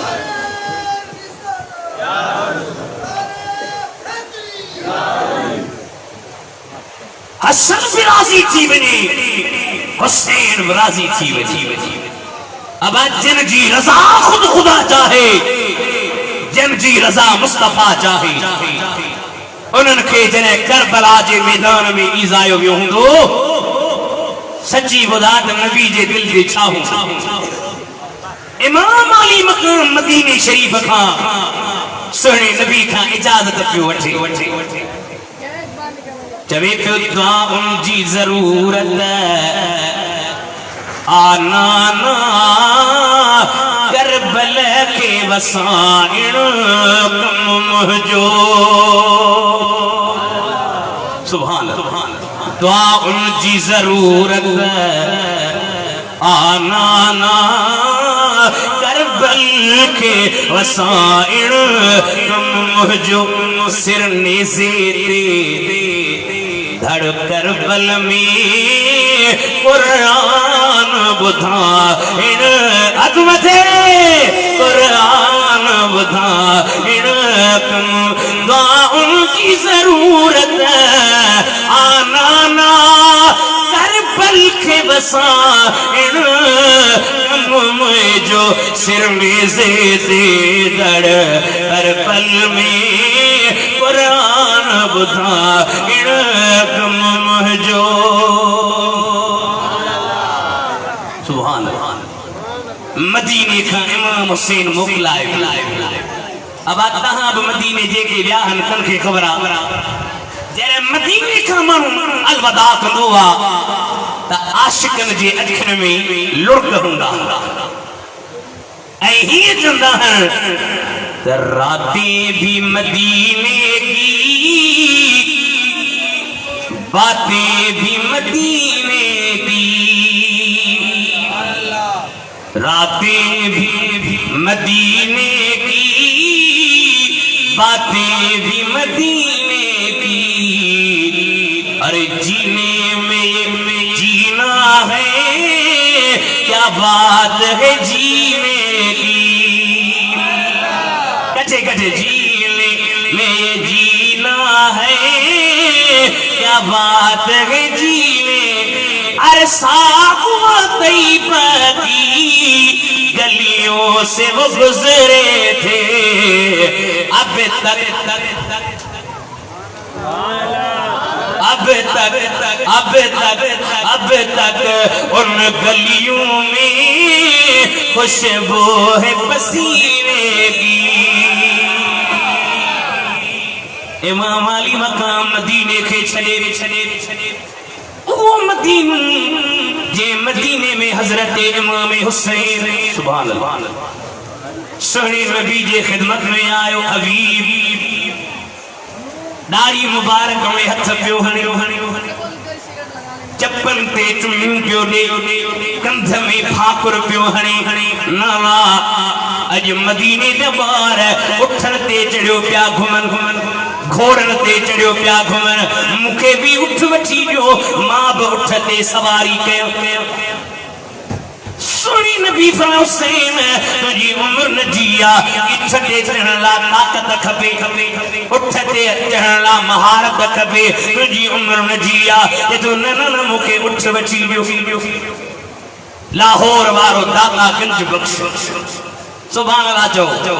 حسن بھی راضی تھی بنی حسین بھی راضی تھی بنی اب جن جی رضا خود خدا چاہے جن جی رضا مصطفیٰ چاہے انہن کے جنہیں کربلا جے میدان میں ایزائیو بھی ہوں دو سچی بدات نبی جے دل دے چھاہوں امام علی مقام مدینہ شریف کھا سونے نبی کھا اجازت پیو وٹھے جبے پیو دعا ان جی ضرورت آنا نا کربل کے وسائن کم مہجو سبحان اللہ دعا ان جی ضرورت آنا نا کربل کے وسائل کم جو سر نیزے دے دھڑ کربل میں قرآن بدھا عظمت قرآن بدھا کم دعا ان کی ضرورت آنا نا کربل کے وسائل جو سر میں زیدے دڑ ہر پل میں قرآن بدھا ارکم مہجو سبحان اللہ مدینے کا امام حسین موکلائے اب آتا ہاں اب مدینے جے کے بیاہن کن کے خبرہ جیرے مدینے کا من الوداع کندوا تا عاشقن جے اکھن میں لڑک ہوندا اے ہی جندہ ہیں تا راتیں بھی مدینے کی باتیں بھی مدینے کی راتیں بھی مدینے کی باتیں بھی مدینے کی ارے جینے میں جینا ہے کیا بات ہے جینے کی کچھے کچھے جینے میں جینا ہے کیا بات ہے جینے ارے ساقوہ طیبہ کی گلیوں سے وہ گزرے تھے اب تک ان گلیوں میں خوشبو ہے پسینے کی امام علی مقام مدینے کے چھلے وہ مدینے جے مدینے میں حضرت امام حسین سبحان اللہ سہنی نبی جے خدمت میں آئے حبیب داڑھی مبارک میں ہتھ پیو ہنے چپن تے چمیوں پیو دے کندھ میں پھاکر پیو ہنے نالا اج مدینے دے باہر اٹھن تے چڑھیو پیا گھمن گھوڑن تے چڑھیو پیا گھمن مکے بھی اٹھ وٹھی جو ماں بھی اٹھ تے سواری کیو سنی نبی فرمایا حسین تجھی عمر نجیا اٹھتے چڑھن لا طاقت کھپے اٹھتے چڑھن لا مہارت کھپے تجھی عمر نجیا یہ تو ننن مکے اٹھ وٹھی جو لاہور وارو داتا گنج بخش سبحان اللہ جو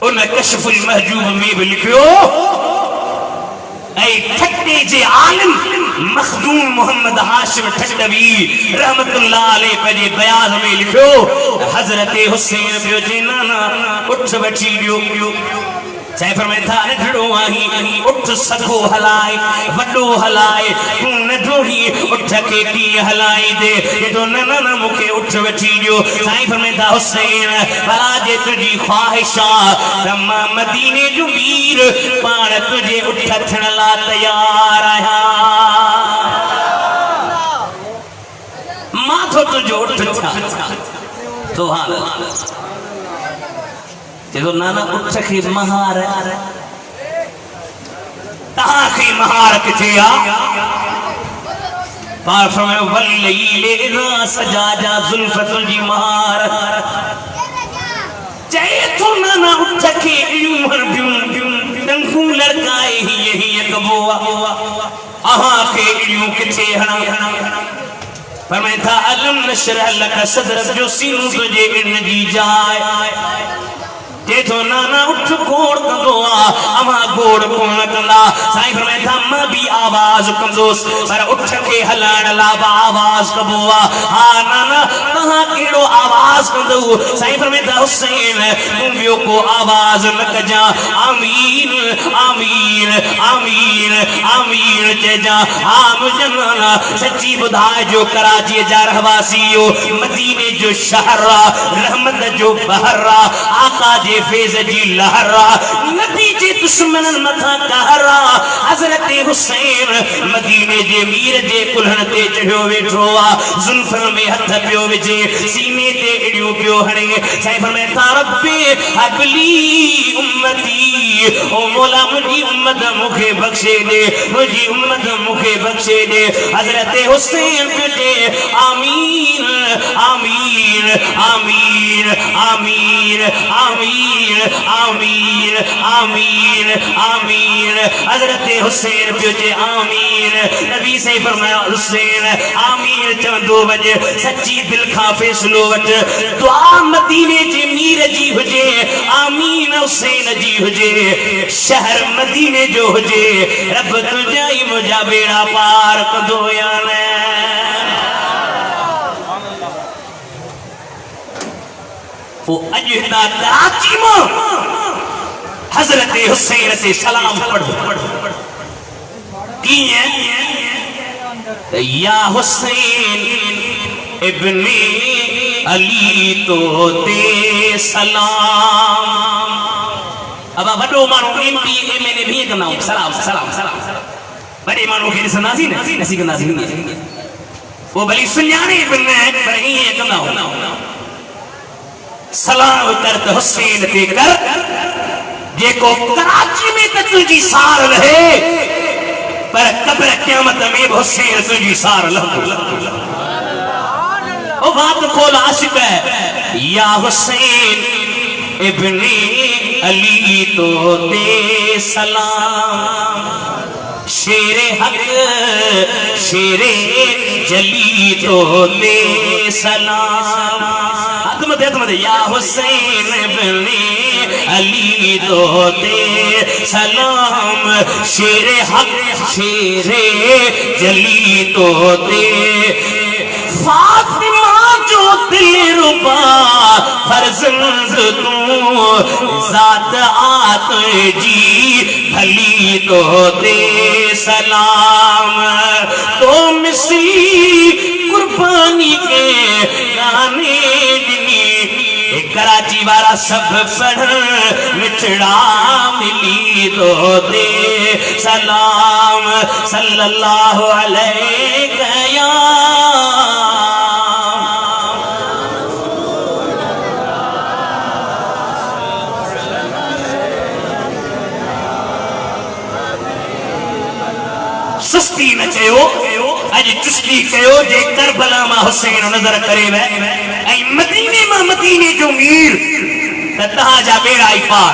انہیں کشف المحجوب میں بھی لکھو اے ٹھٹے جے عالم مخدوم محمد ہاشم ٹھٹوی رحمت اللہ علیہ پہ جے بیاض میں لکھو حضرت حسین بیو جے نانا اٹھ بچی جو چاہے فرمائے تھا نڈڑو آہی اٹھ سکو ہلائے وڈو ہلائے تو نڈڑو ہی اٹھ کے کی ہلائی دے یہ تو ننن مکے اٹھ وچی جو چاہے فرمائے تھا حسین بلا جے تجھی خواہشہ رمہ مدینے جو میر پان تجھے اٹھ تھنلا تیار آیا ماں تو تجھو اٹھ تھا سبحان اللہ جدو نانا اٹھ کے مہار تہاں کی مہار کتے آ پار فرمائے واللیل اذا سجاجا ظلفت جی مہار چاہے تو نانا اٹھ کے یوں ڈنکو لڑکائے ہی یہی ایک بوا آہاں کے یوں کتے ہنا فرمائے تھا علم نشرح لکا صدرت جو سینوں تجھے ان جی جائے تے تو نانا اٹھ گوڑ کندوا اما گوڑ کون کندا سائیں فرمائے تھا ماں بھی آواز کندوس پر اٹھ کے ہلان لابا آواز کبوا ہاں نانا کہاں کیڑو آواز کندو سائیں فرمائے تھا حسین تمبیوں کو آواز نکجا آمین آمین آمین آمین چے جا آم جنانا سچی بدھائے جو کراچی جا رہواسیو مدینے جو شہر رحمت جو بہر آقا جے فیض جی لہرا نبی جی دشمنن متھا کہرا حضرت حسین مدینے جے میر جے کلہن تے چڑھو ویٹھوا زلفن میں ہتھ پیو وجے سینے تے اڑیو پیو ہنے سائیں فرمائے تھا ربی حبلی امتی او مولا مجھے امت مکھے بخشے دے مجھے امت مکھے بخشے دے حضرت حسین پیٹے آمین آمین آمین آمین آمین آمین آمین آمین حضرت حسین پیوچے آمین نبی سے فرمایا حسین آمین چون 2 بجے سچی دل کھا فیصلو وٹ دعا مدینے جی میر جی ہجے آمین حسین جی ہجے شہر مدینے جو ہجے رب تجائی مجھا بیڑا پار کدو یا نے وہ اجہدہ کراچی میں حضرت حسین سے سلام پڑھو کیے یا حسین ابن علی تو دے سلام ابا بڑو مانو ایم پی ایم این اے بھی کرنا سلام سلام سلام بڑے مانو کی نسل نازی نسی کا نازی نہیں وہ بلی سنیانے ابن رہی ہے کرنا سلام کرت حسین تے کر جے کو کراچی میں تجھی سار رہے پر قبر قیامت میں حسین تجھی سار لہو وہ بات کھول عاشق ہے یا حسین ابن علی تو دے سلام شیر حق شیر جلی تو دے سلام حکمت یا حسین ابن علی تو دے سلام شیر حق شیر جلی تو دے فاطمہ جو دل ربا فرزند تو ذات آت جی بھلی تو دے سلام تو مثلی قربانی کے گانے دنی کراچی والا سب پڑھ مچڑا ملی تو دے سلام صلی اللہ علیہ یا چستی کہو جے کربلا ما حسین نظر کرے وے اے مدینے ما مدینے جو میر تہا جا بیڑا ای پار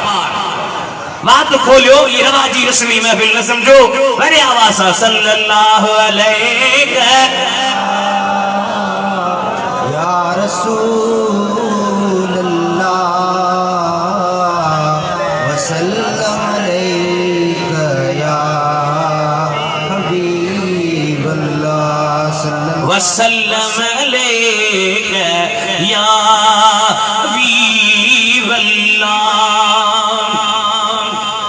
بات کھولیو یہ رواجی رسمی محفل نہ سمجھو بڑے آوازہ صلی اللہ علیہ یا رسول اللہ وسلم علیک یا حبیب اللہ وسلم علیک یا حبیب اللہ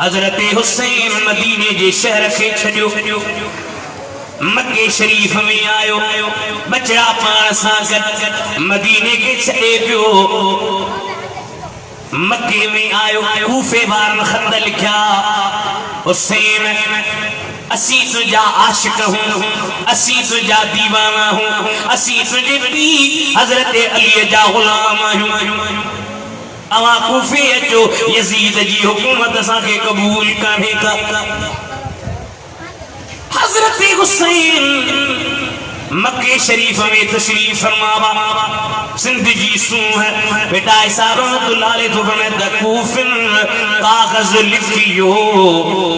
حضرت حسین مدینے جے شہر کے چھڑیو مکہ شریف میں آئیو بچڑا پان ساگت مدینے کے چھڑے پیو مکہ میں آئیو کوفے بارن خط لکھیا حسین اسی تجا عاشق ہوں اسی تجا دیوانہ ہوں اسی تجھے بھی حضرت علی جا غلام ہوں اواں کوفے اچو یزید جی حکومت اساں کے قبول کرنے کا حضرت حسین مکہ شریف میں تشریف فرماوا سندھ جی سوں ہے بیٹا ایسا رحمت اللہ علیہ تو فرمائے دا کوفن کاغذ لکھیو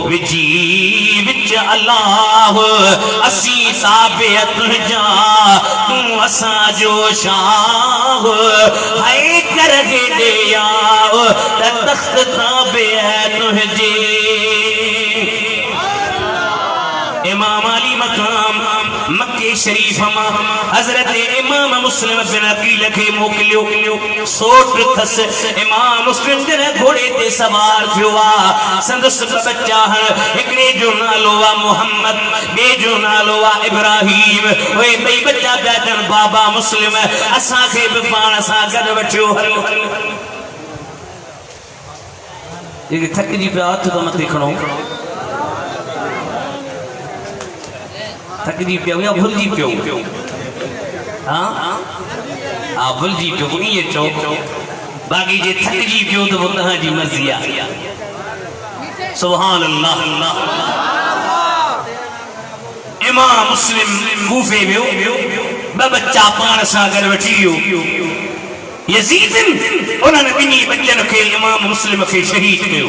وجی وچ اللہ اسی تابعت جا تو اساں جو شاہ ہائے کر دے دیا تا تخت تابعت جے امام علی مقام مکہ شریف حضرت امام مسلم بن عقیل کے موکلیو سوٹ تھس امام مسلم دن گھوڑے تے سوار تھیوا سندس بچہ ایکڑے جو نالو وا محمد بے جو نالو وا ابراہیم وے بئی بچہ بیٹن بابا مسلم اساں کے پان اساں گڈ وٹھیو یہ تھک جی پہ ہاتھ تو مت کھڑو تھک جی پیو یا بھل جی پیو ہاں بھل جی پیو یہ چو باقی جے تھک جی پیو تو وہ تہاں جی مرضی آ سبحان اللہ امام مسلم کوفے میں بچہ پان سا گھر وٹھیو یزید انہوں نے بنی بچن کے امام مسلم کے شہید کیو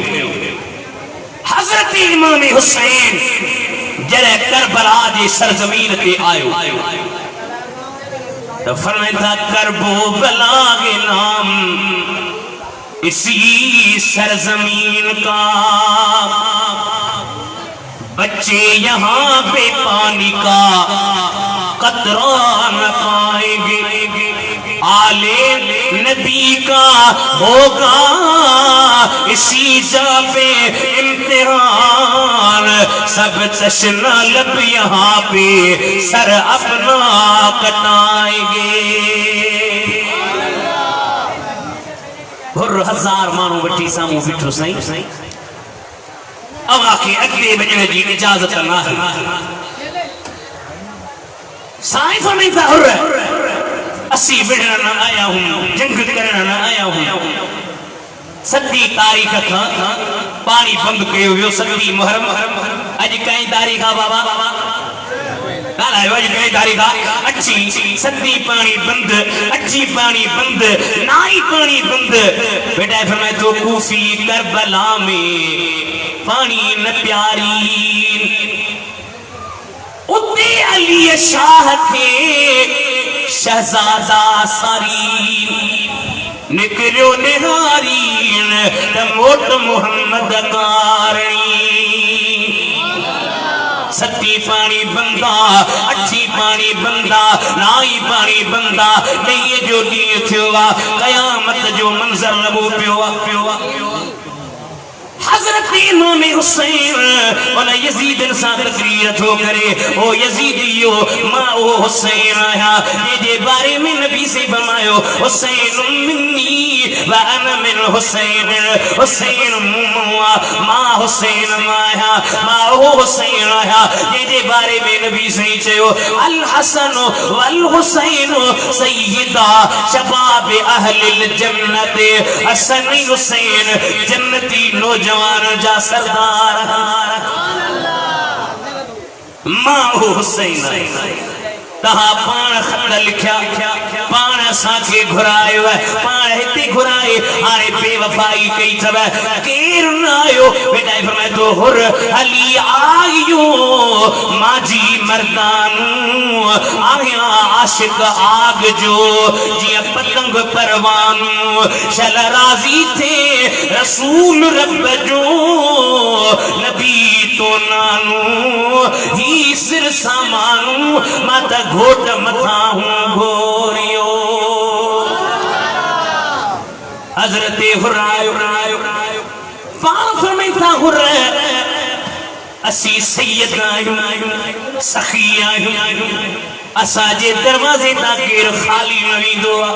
حضرت امام حسین جرے کربلا جی سرزمین تے آئیو تو فرمائے تھا کربو بلا کے نام اسی سرزمین کا بچے یہاں پہ پانی کا قطرہ نہ پائیں گے آلے نبی کا ہوگا اسی جا پہ امتحان سب تشنہ لب یہاں پہ سر اپنا کٹائیں گے ہر ہزار مانو بٹی سامو بٹھو سائیں اب آکے اگلے بجنے جی اجازت نہ ہے سائیں فرمائیں تھا ہر اسی بڑھنا نہ آیا ہوں جنگ کرنا نہ آیا ہوں ستی تاریخ کا پانی بند کے ہوئے ستی محرم اج کہیں تاریخ بابا کالا ہے اج کہیں تاریخ اچھی ستی پانی بند اچھی پانی بند نائی پانی بند بیٹا فرمائے تو کوفی کربلا میں پانی نہ پیاری اتے علی شاہ کے شہزادہ سارین نکریو نہارین موت محمد کارنی ستی پانی بندہ اچھی پانی بندہ نائی پانی بندہ نہیں جو دین تھیوا قیامت جو منظر نبو پیوا حضرت امام حسین اولا یزید انسان تقریر تو کرے او یزیدیو ما او حسین آیا یہ بارے میں نبی سے فرمایو حسین منی و انا من حسین حسین مموا ما حسین آیا ما او حسین آیا یہ بارے میں نبی سے چاہو الحسن والحسین سیدہ شباب اہل الجنت حسن حسین جنتی نوجوان جا سردار ماں حسین تہا پان خط لکھیا پان ساکھے گھرائے پان ہتی گھرائے آنے بے وفائی کئی سب کیر نائیو بیٹائی فرمائے تو ہر علی آئیو ماجی مردانو آیا عاشق آگ جو جیا پتنگ پروانو شل راضی تھے رسول رب جو نبی تو نانو ہی سر سامانو ماتا گھوٹ متھا ہوں گھوریو حضرت حرائیو پاک فرمیتا حرائیو اسی سید آئیو سخی آئیو اساجے دروازے تاکیر خالی نوی دعا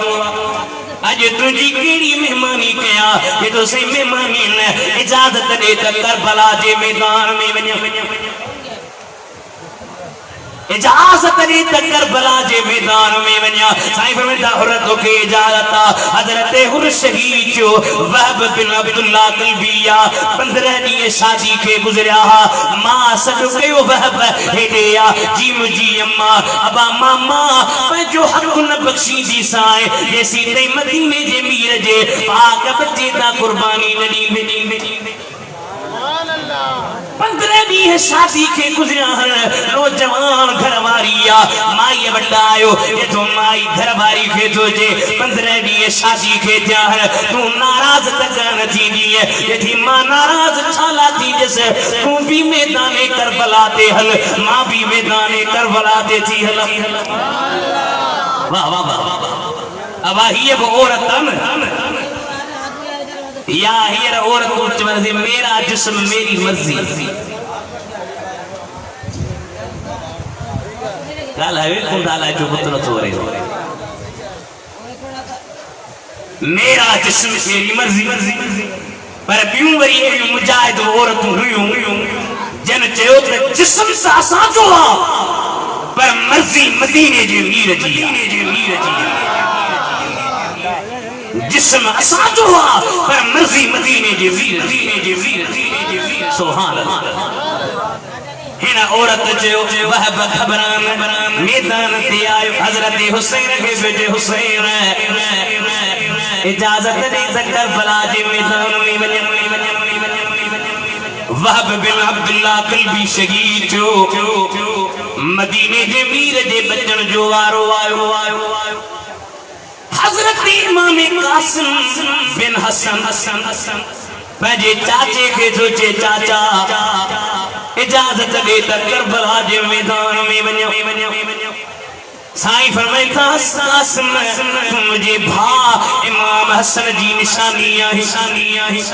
آج تجھی کیڑی مہمانی کیا یہ تو سی مہمانی نے اجازت دے تک کربلا جے میدان میں ونیا اجازت دے تک کربلا جے میدان میں ونیا سائیں فرمیتا حرتوں کے اجازتا حضرت حر شہید جو وحب بن عبداللہ قلبیہ 15 دیئے شادی کے گزریا ماں سٹو کے وحب ہیڈیا جی مجی اماں ابا ماما میں جو حق نہ بخشی دی سائیں جیسی تے مدینے جے میر جے پاک بچے دا قربانی نڈی میں 15 دیئے شادی کے گزریا نوجوان گھرواریا مائی بڑھائیو یہ تو مائی گھرواری کے تو جے 15 دیئے شادی کے جاہر تو ناراض تکان تھی دیئے یہ تھی ماں ناراض چھالا تھی جیسے تو بھی میدان کربلا تے حل ماں بھی میدان کربلا تے تھی حل واہ واہ واہ اب آہی ہے وہ عورت یا ہیر عورت کچھ مرضی میرا جسم میری مرضی گالا ہے کون ڈالا ہے جو بطنت ہو رہے ہو میرا جسم میری مرضی پر پیوں بری ہے مجاہد عورت ہوئی جن چہو تو جسم ساسا جو پر مرضی مدینے جو میر جیا جسم اساں جو ہوا پر مرضی مدینے جی ویر سبحان اللہ ہینا عورت جو وحب خبران میدان تے آئے حضرت حسین کے بیٹے حسین اجازت دے تکر بلا جی میدان میں وحب بن عبداللہ قلبی شہید جو مدینے جی میر جی بچن جو آرو حضرت امام قاسم بن حسن پہنجے چاچے کے سوچے چاچا اجازت دے تک کربلا جے میدان میں ونیو سائیں فرمائتا قاسم مجھے بھا امام حسن جی نشانیاں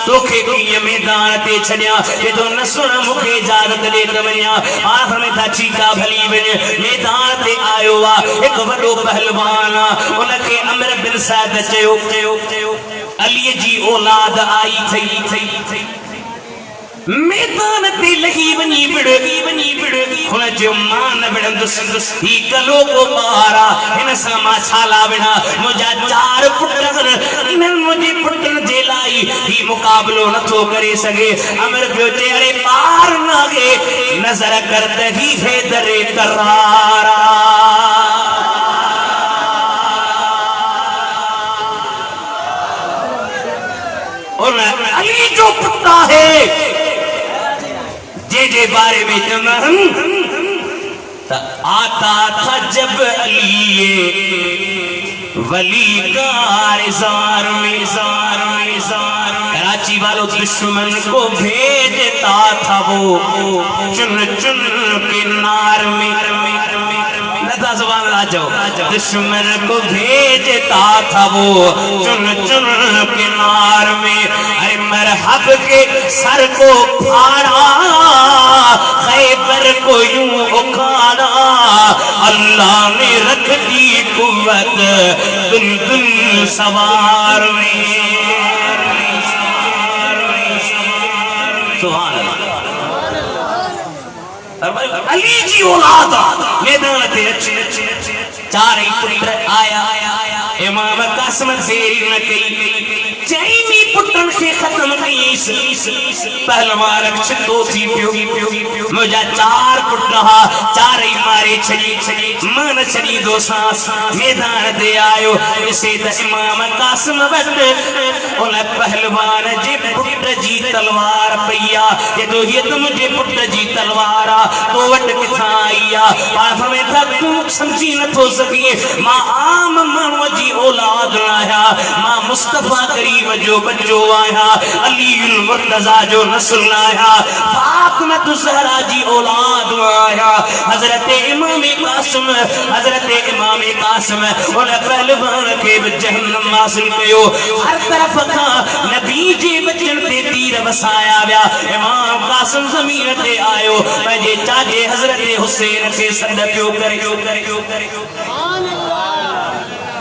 توکھے کی میدان تے چھڑیا یہ تو نسونا مکھے اجازت دے تمنیا آن فرمائتا چیتا بھلی بنے میدان تے آئیوا ایک وڈو پہلوانا انکے عمر بن سعد چیو علی جی اولاد آئی تھی میدان تے لگی ونی بڑ کھونا جو مان بڑن دس ہی کلو کو پارا ان ساما چھالا بنا مجھا 4 پٹر انہن مجھے پٹر جیلائی ہی مقابلو نہ تو کرے سگے امر پیو چہرے پار نہ گے نظر کرتے ہی حیدر کرارا اور علی جو پٹا ہے جے بارے میں جمعن آتا تھا جب علی ولی کار زار میں کراچی والوں دشمن کو بھیجتا تھا وہ چن کے نار میں نتا زبان لا جاؤ دشمن کو بھیجتا تھا وہ چن کے نار میں اے مرحب کے سر کو پھاڑا خیبر کو یوں اکھاڑا اللہ نے رکھ دی قوت دل سوار میں سبحان اللہ علی جی اولاد میدان تے اچھے 4 پتر آیا امام قاسم زیری نہ کئی چیمی پتر پٹن کے ختم کیس پہلوان چھتو تھی پیو مجھا چار پٹ رہا چارے مارے چھڑی من چھڑی دو سانس میدان دے آئیو اسے دا امام قاسم بٹ انہیں پہلوان جے پٹ جی تلوار پیا یہ تو یہ تو مجھے پٹ جی تلوارا تو وٹ کتھا آئیا اور فرمے تھا تو سمجھی نہ تو سکیے ماں عام منو جی اولاد آیا ماں مصطفیٰ قریب جو بچو آیا علی المرتضی جو نسل آیا فاطمہ زہرا جی اولاد آیا حضرت امام قاسم انہیں پہلوان کے جہنم حاصل کیو ہر طرف کا نبی جی بچن تے تیر وسایا بیا امام قاسم زمین تے آئیو مجھے چاہے حضرت حسین کے صد پیو کریو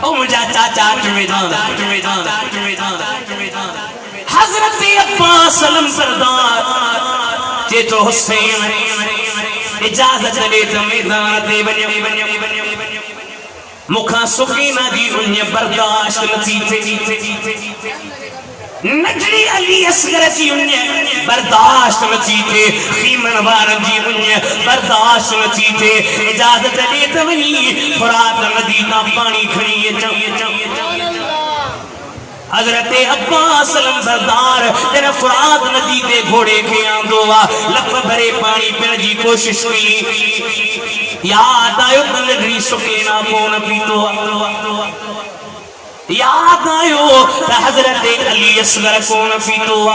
او مجھا چاچا چمیدان حضرت عباس علمبردار جے تو حسین اجازت لے تو میدان دے بنیو مکھا سکینہ جی انہیں برداشت لتی تھے نجلی علی اصغر جی انہیں برداشت لتی تھے خیمن وارن جی انہیں برداشت لتی تھے اجازت لے تو منی فرات ندیتا پانی کھڑی حضرت عباس علمبردار جن فرات ندی دے گھوڑے کے آندوا لپ بھرے پانی پین جی کوشش کی یاد آئیو تنگری سکینہ کون پیتو یاد آئیو حضرت علی اصغر کون پیتو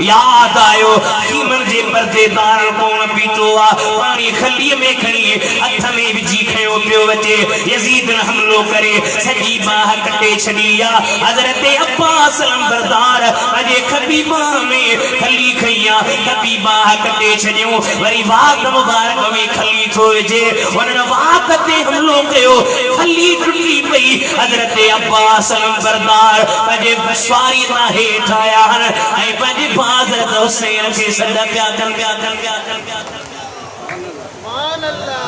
یاد آئیو خیمن جے پردے دار کون پیتو پانی خلی میں کھڑی ہتھ میں بھی جی کھیو پیو بچے یزید نہ حملو کرے سجی باہ کٹے چھڑیا حضرت عباس علمبردار مجھے کبھی باہ میں کھلی کھیا کبھی باہ کٹے چھڑیوں وری وقت مبارک میں کھلی تھو جے ونن وقت حملو کیو کھلی ٹھٹی پئی حضرت عباس علمبردار پجے سواری نہ ہیٹ آیا ہے پجے حضرت حسین کے صدا پیاتن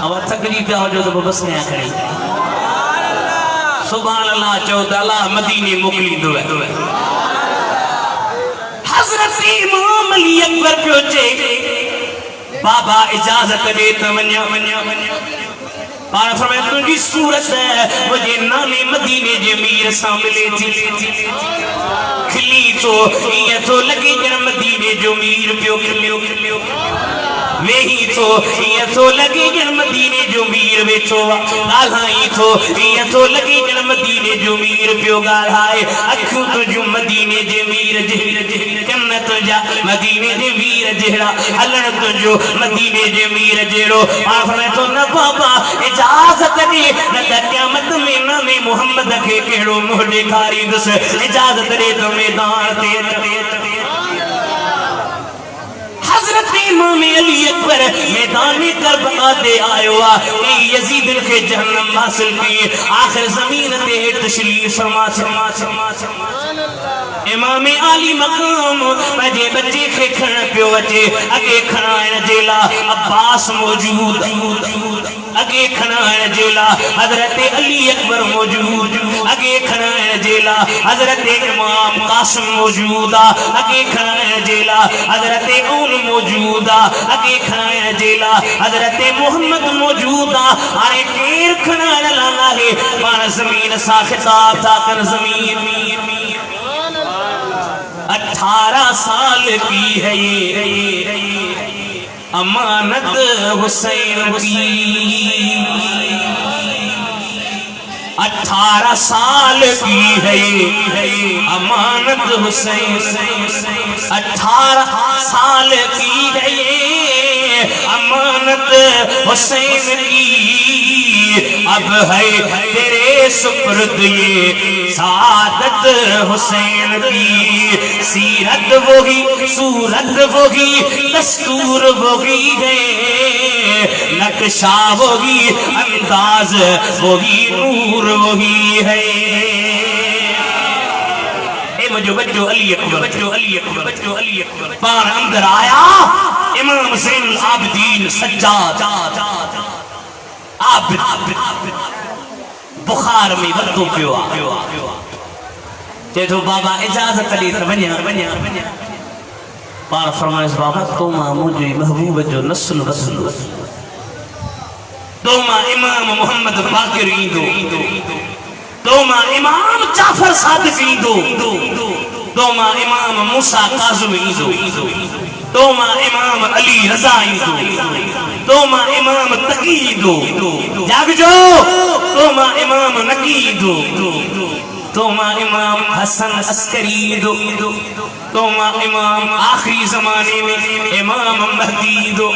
اب تقریب پہ ہو جو تو بس نیا کھڑی سبحان اللہ چوہد اللہ مدینی مکلی دو ہے حضرت امام علی اکبر پہنچے بابا اجازت دیتا منیا اور فرمائے تنجی صورت ہے مجھے نامی مدینے جمیر ساملے تھی کھلی تو یہ تو لگے جن مدینے جمیر پیو کھلیو وہی تو یہ تو لگے جن مدینے جمیر ویچو گالہائی تو یہ تو لگے جن مدینے جمیر پیو گالہائے اکھو تو جو مدینے جمیر جہر کم تو جا مدینے جمیر جہرا ہلن تو جو مدینے جمیر جہرو اور فرمائے تو نہ بابا اجازت دے نہ قیامت میں نام محمد کے کہڑو مہدے کاری دس اجازت دے تو میدان تے حضرت امام علی اکبر میدان کربلا دے آئیو یزید کے جہنم حاصل کی آخر زمین تے تشریف فرما امام علی مقام مجھے بچے کے کھڑ پیو بچے اگے کھڑائن جیلا عباس موجود اگے کھڑائن جیلا حضرت علی اکبر موجود اگے کھڑائن جیلا حضرت امام قاسم موجود اگے کھڑائن جیلا حضرت اون موجود اگے کھڑائن جیلا حضرت محمد موجود آرے کیر کھڑائن لانا ہے مانا زمین سا خطاب تھا کر زمین 18 سال کی ہے یہ امانت حسین کی 18 سال کی ہے یہ امانت حسین 18 سال کی ہے یہ امانت حسین کی اب ہے تیرے سپرد یہ سعادت حسین کی سیرت وہی صورت وہی دستور وہی ہے نقشہ وہی انداز وہی نور وہی ہے اے مجھو بچو علی اکبر پار اندر آیا امام زین العابدین سجاد عابد بخار میں وقتوں پیو چے تو بابا اجازت دے تو ونیا پار فرمائش بابا تو ماں مجھے محبوب جو نسل وصل تو ماں امام محمد باقر ایندو تو ماں امام جعفر صادق ایندو تو ماں امام موسیٰ کاظم ایندو تو ماں امام علی رضا ایندو تو ماں امام تقی ایندو جاگ جو تو ماں امام نقی ایندو تو ماں امام حسن عسکری دو تو ماں امام آخری زمانے میں امام مہدی دو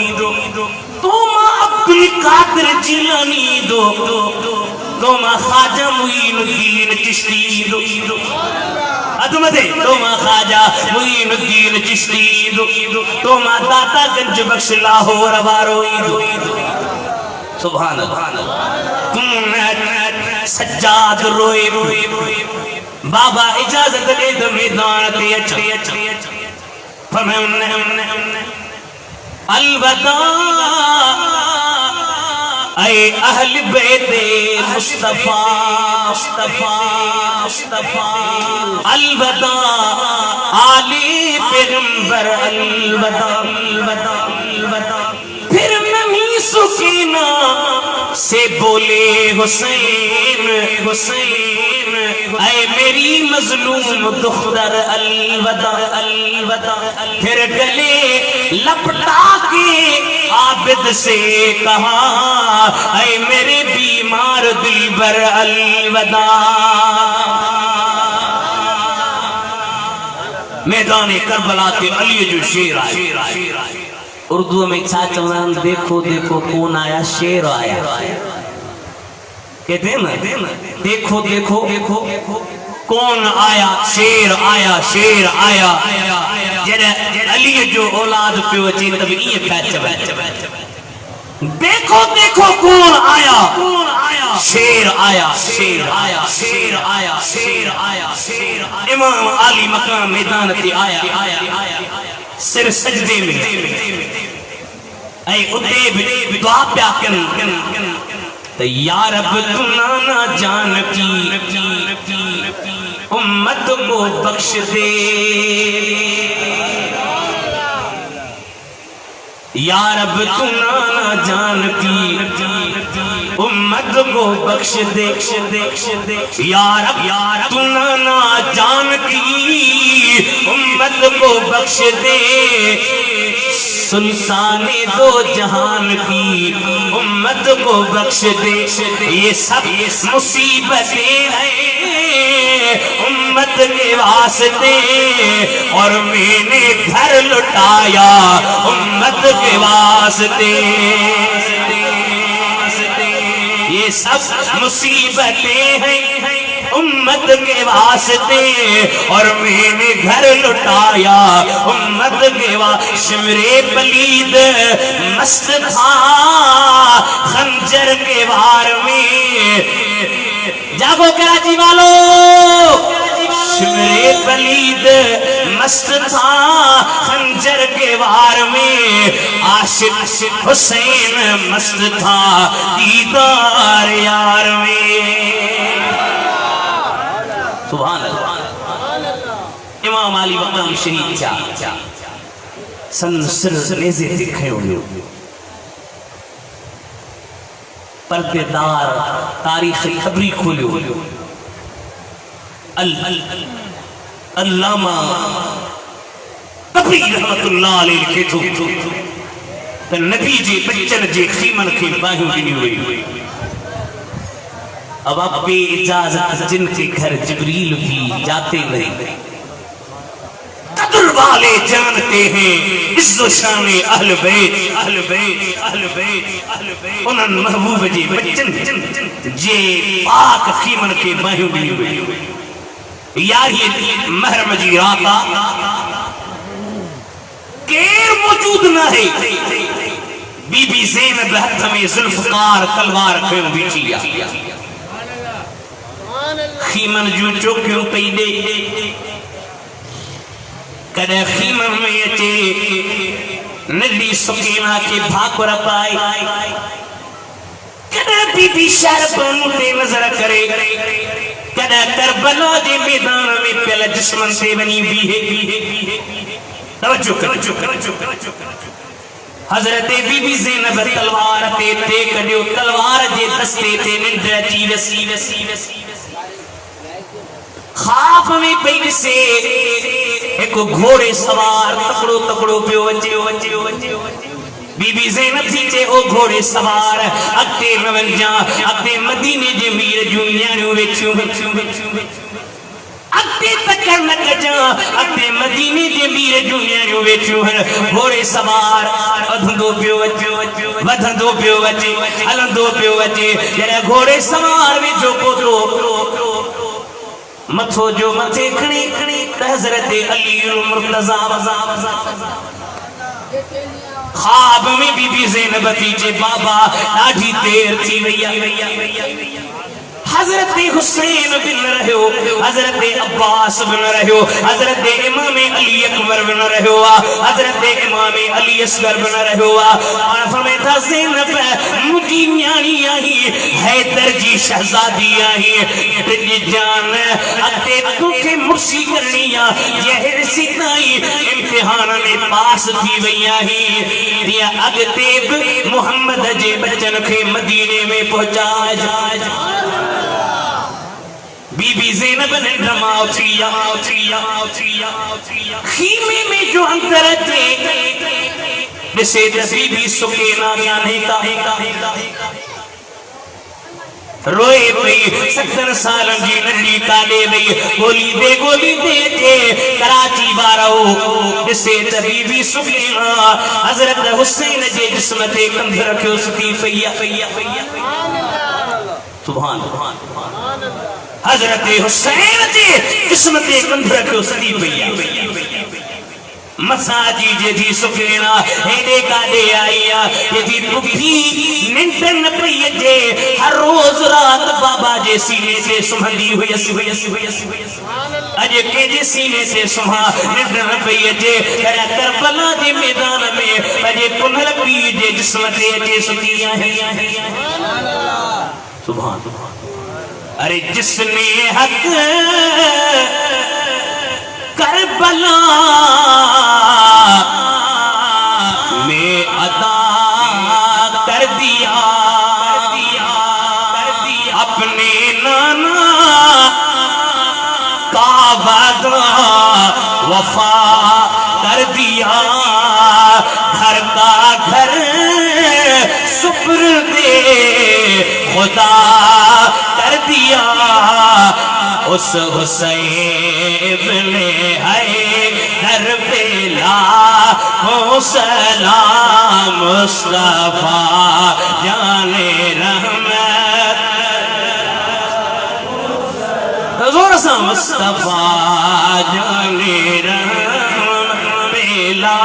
تو ماں عبدالقادر جیلانی دو تو ماں خواجہ معین الدین چشتی دو ادمدے تو ماں خواجہ معین الدین چشتی دو تو ماں داتا گنج بخش لاہور باروئی دو سبحان اللہ سجاد روئے بابا اجازت دے دو میدان تے اچھے فرمائے الوداع اے اہل بیت مصطفیٰ الوداع آل پیغمبر الوداع پھر نمی سکینہ سے بولے حسین اے میری مظلوم دختر الوداع پھر گلے لپٹا کے عابد سے کہا اے میرے بیمار دلبر الوداع میدان کربلا کے علی جو شیر آئے اردو میں چاچونان دیکھو دیکھو کون آیا شیر آیا کہتے ہیں نا دیکھو دیکھو کون آیا شیر آیا جڑا علی جو اولاد پہ وچے تب یہ پیچ دیکھو دیکھو کون آیا شیر آیا امام علی مقام میدان تے آیا سر سجدے میں اے ادیب دعا پیا کن یا رب تو نانا جان کی امت کو بخش دے یا رب تو نانا جان کی امت کو بخش دے یا رب تو نانا جان کی امت کو بخش دے سلطان دو جہان کی امت کو بخش دے یہ سب مصیبتیں ہیں امت کے واسطے اور میں نے گھر لٹایا امت کے واسطے یہ سب مصیبتیں ہیں امت کے واسطے اور میں نے گھر لٹایا امت کے واسطے شمر پلید مست تھا خنجر کے وار میں جاگو کراچی والو شمر پلید مست تھا خنجر کے وار میں عاشق حسین مست تھا دیدار یار میں سبحان اللہ امام علی مقام شریف کیا سن سر نیزے دکھے ہوئے پردے دار تاریخ خبری کھولے ہوئے علامہ طبری رحمت اللہ علیہ لکھے تو نبی جی بچن جی خیمن کے باہوں کی نہیں ہوئی اب آپ بے اجازت جن کے گھر جبریل بھی جاتے نہیں قدر والے جانتے ہیں عزت و شان اہل بیت انہاں محبوب جی بچن جے پاک خیمن کے باہوں کی نہیں ہوئی یار یہ محرم جی راتا کیر موجود نہ ہے بی بی زینب ہتھ میں ذوالفقار تلوار کھیوں بیچیا خیمن جو چوکیوں پیدے کدے خیمن میں اچے نلی سکینہ کے بھاکر پائی کدہ بی بی شہر بانو تے نظر کرے کدہ کربلا دے میدان میں پہلا جسمن سے بنی بھی ہے توجہ کر حضرت بی بی زینب تلوار تے تے کڑیو تلوار جے دستے تے نندر چی وسی خواب میں پہل سے ایک گھوڑے سوار تکڑو تکڑو پیو وچے بی بی زینب تھی چے او گھوڑے سوار اکتے نونجاں اکتے مدینے جے میر جونیانو ویچو اکتے تکر نکجاں اکتے مدینے جے میر جونیانو ویچو گھوڑے سوار ادھندو پیو وچے ہلندو پیو وچے جرے گھوڑے سوار ویچو پوترو متھو جو متھے کھنی حضرت علی المرتضی خواب میں بی بی زینب تیجے بابا آجی دیر تھی ویا حضرت حسین بن رہو حضرت عباس بن رہو حضرت امام علی اکبر بن رہو حضرت امام علی اصغر بن رہو اور فرمائتا زینب مجھے نیانی آئی حیدر جی شہزادی آئی تجھے جان اتے تکے مرسی کرنیا یہ رسیتائی امتحان میں پاس تھی وی آئی دیا اگتیب محمد جے بچن کے مدینے میں پہنچا جا بی بی زینب نے ڈرما اٹھیا خیمے میں جو اندر تھے جسے بی بی سکینہ جانے کا روئے پئی 70 سالن جی نڈی کالے بئی گولی دے تھے کراچی بارہو جسے بی بی سکینہ حضرت حسین جے جسمتے کندھ رکھو سکی پیا سبحان حضرت حسین جی قسمت کندھ رکھو سدی پیا مساجی جے تھی سکینہ ہیڈے کالے آئیا یہ تھی پکی ننٹن پئی جے ہر روز رات بابا جے سینے سے سمہندی ہوئی اجے کے جے سینے سے سمہا ننٹن پئی جے کربلا جے میدان میں اجے کنہر پی جے جسمت جے سکیاں ہیں سبحان ارے جس نے حق کربلا میں ادا کر دیا اپنے نانا کا وعدہ وفا کر دیا گھر کا گھر سپرد خدا کر دیا اس حسین نے ہے در پیلا ہو سلام مصطفیٰ جان رحمت حضور سا مصطفیٰ جان رحمت پیلا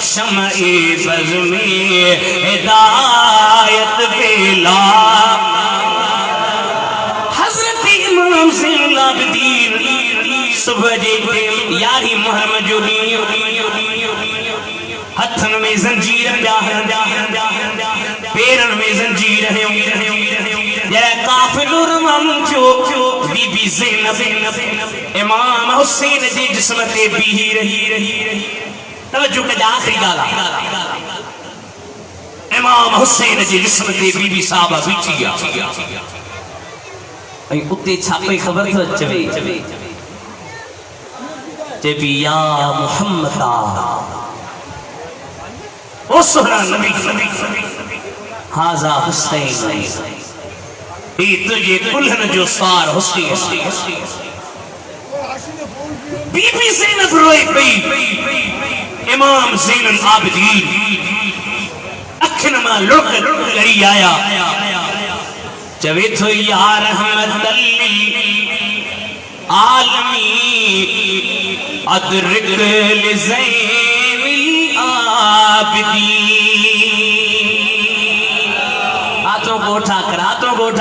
شمعی بزمی ہدایت پیلا حضرت امام زین العابدین صبح جے یاری محرم جو ہتھن میں زنجیر پیرن میں زنجیر جرے قافل رمم چو بی بی زینب امام حسین جے جسمتے بھی رہی توجہ کجا آخری گالا امام حسین جی جسمتے بی بی صاحبہ بیچیا اتے چھاپے خبر تھا چبی یا محمدہ او سہرہ نبی حاضہ حسین ای تجھے کلہن جو سار حسین بی بی زینب روئے پئی امام زین العابدین اکھنما لڑک لڑی آیا چوے تو یا رحمت عالمی ادرک لزین العابدین ہاتھوں کو اٹھا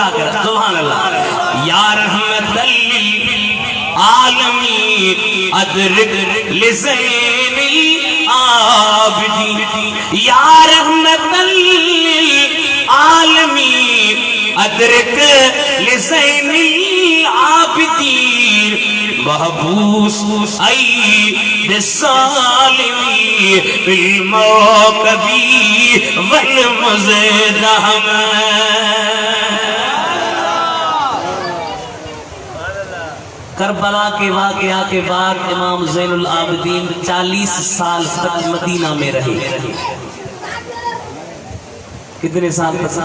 کر سبحان اللہ یا رحمت عالمی ادرک لزین العابدین یا رحمت عالمین ادرک لزین العابدین محبوس ای بالظالمی بالموقبی والمزدہم کربلا کے واقعہ کے بعد امام زین العابدین 40 سال تک مدینہ میں رہے. کتنے سال تک؟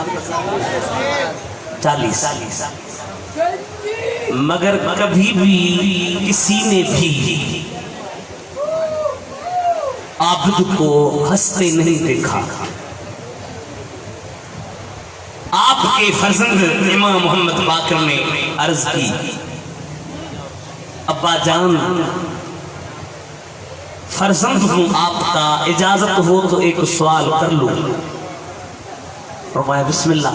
40. مگر کبھی بھی کسی نے بھی عابد کو ہنستے نہیں دیکھا. آپ کے فرزند امام محمد باقر نے عرض کی ابا جان فرزند ہوں آپ کا، اجازت ہو تو ایک سوال کر لوں. فرمایا بسم اللہ.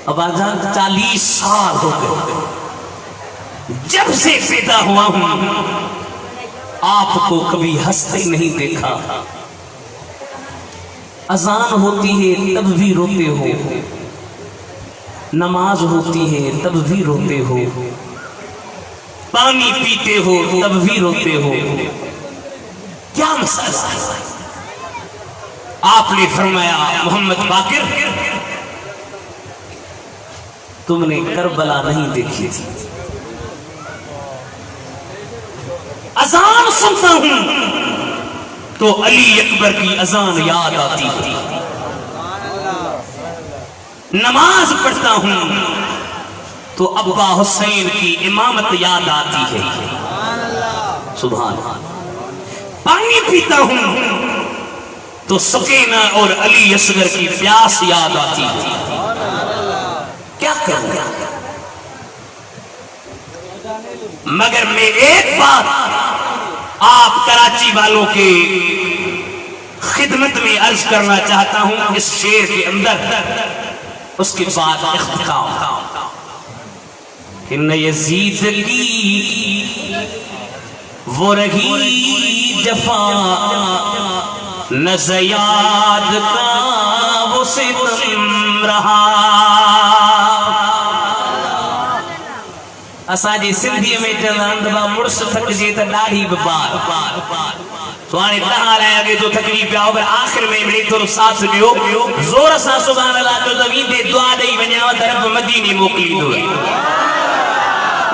ابا جان 40 سال ہو گئے جب سے پیدا ہوا ہوں آپ کو کبھی ہنستے نہیں دیکھا. اذان ہوتی ہے تب بھی روتے ہو، نماز ہوتی ہے تب بھی روتے ہو، پانی پیتے ہو تب بھی روتے ہو، کیا مسئلہ ہے؟ آپ نے فرمایا محمد باقر تم نے کربلا نہیں دیکھی تھی. اذان سنتا ہوں تو علی اکبر کی اذان یاد آتی ہے، نماز پڑھتا ہوں تو ابا حسین کی امامت یاد آتی ہے. سبحان اللہ. پانی پیتا ہوں تو سکینہ اور علی اصغر کی پیاس یاد آتی ہے. کیا کروں گا؟ مگر میں ایک بات آپ کراچی والوں کے خدمت میں عرض کرنا چاہتا ہوں اس شعر کے اندر، اس کے بعد اختتام. کہ نہ یزید کی وہ رہی جفا، نہ زیاد کا وہ ستم رہا. اساجی سندھی میں چلند با مرس تھک جے تا ڈاڑھی بار سوانے تہا لائے اگے جو تکلیف پیا ہو، آخر میں بڑی تو ساتھ دیو زور سا سبحان اللہ جو زمین دے دعا دئی ونیا طرف مدینے موکلی دو.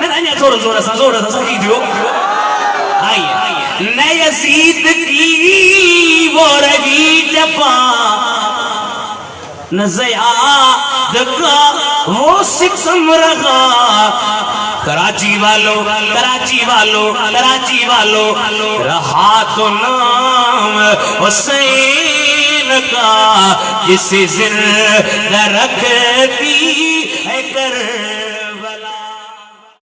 نہ تھوڑا زور سا سکی دیو. آئیے نہ یزید کی وہ رہی جفا، نہ زیاد کا وہ ستم رہا. کراچی والو رہا تو نام حسین کا جسے زندہ رکھتی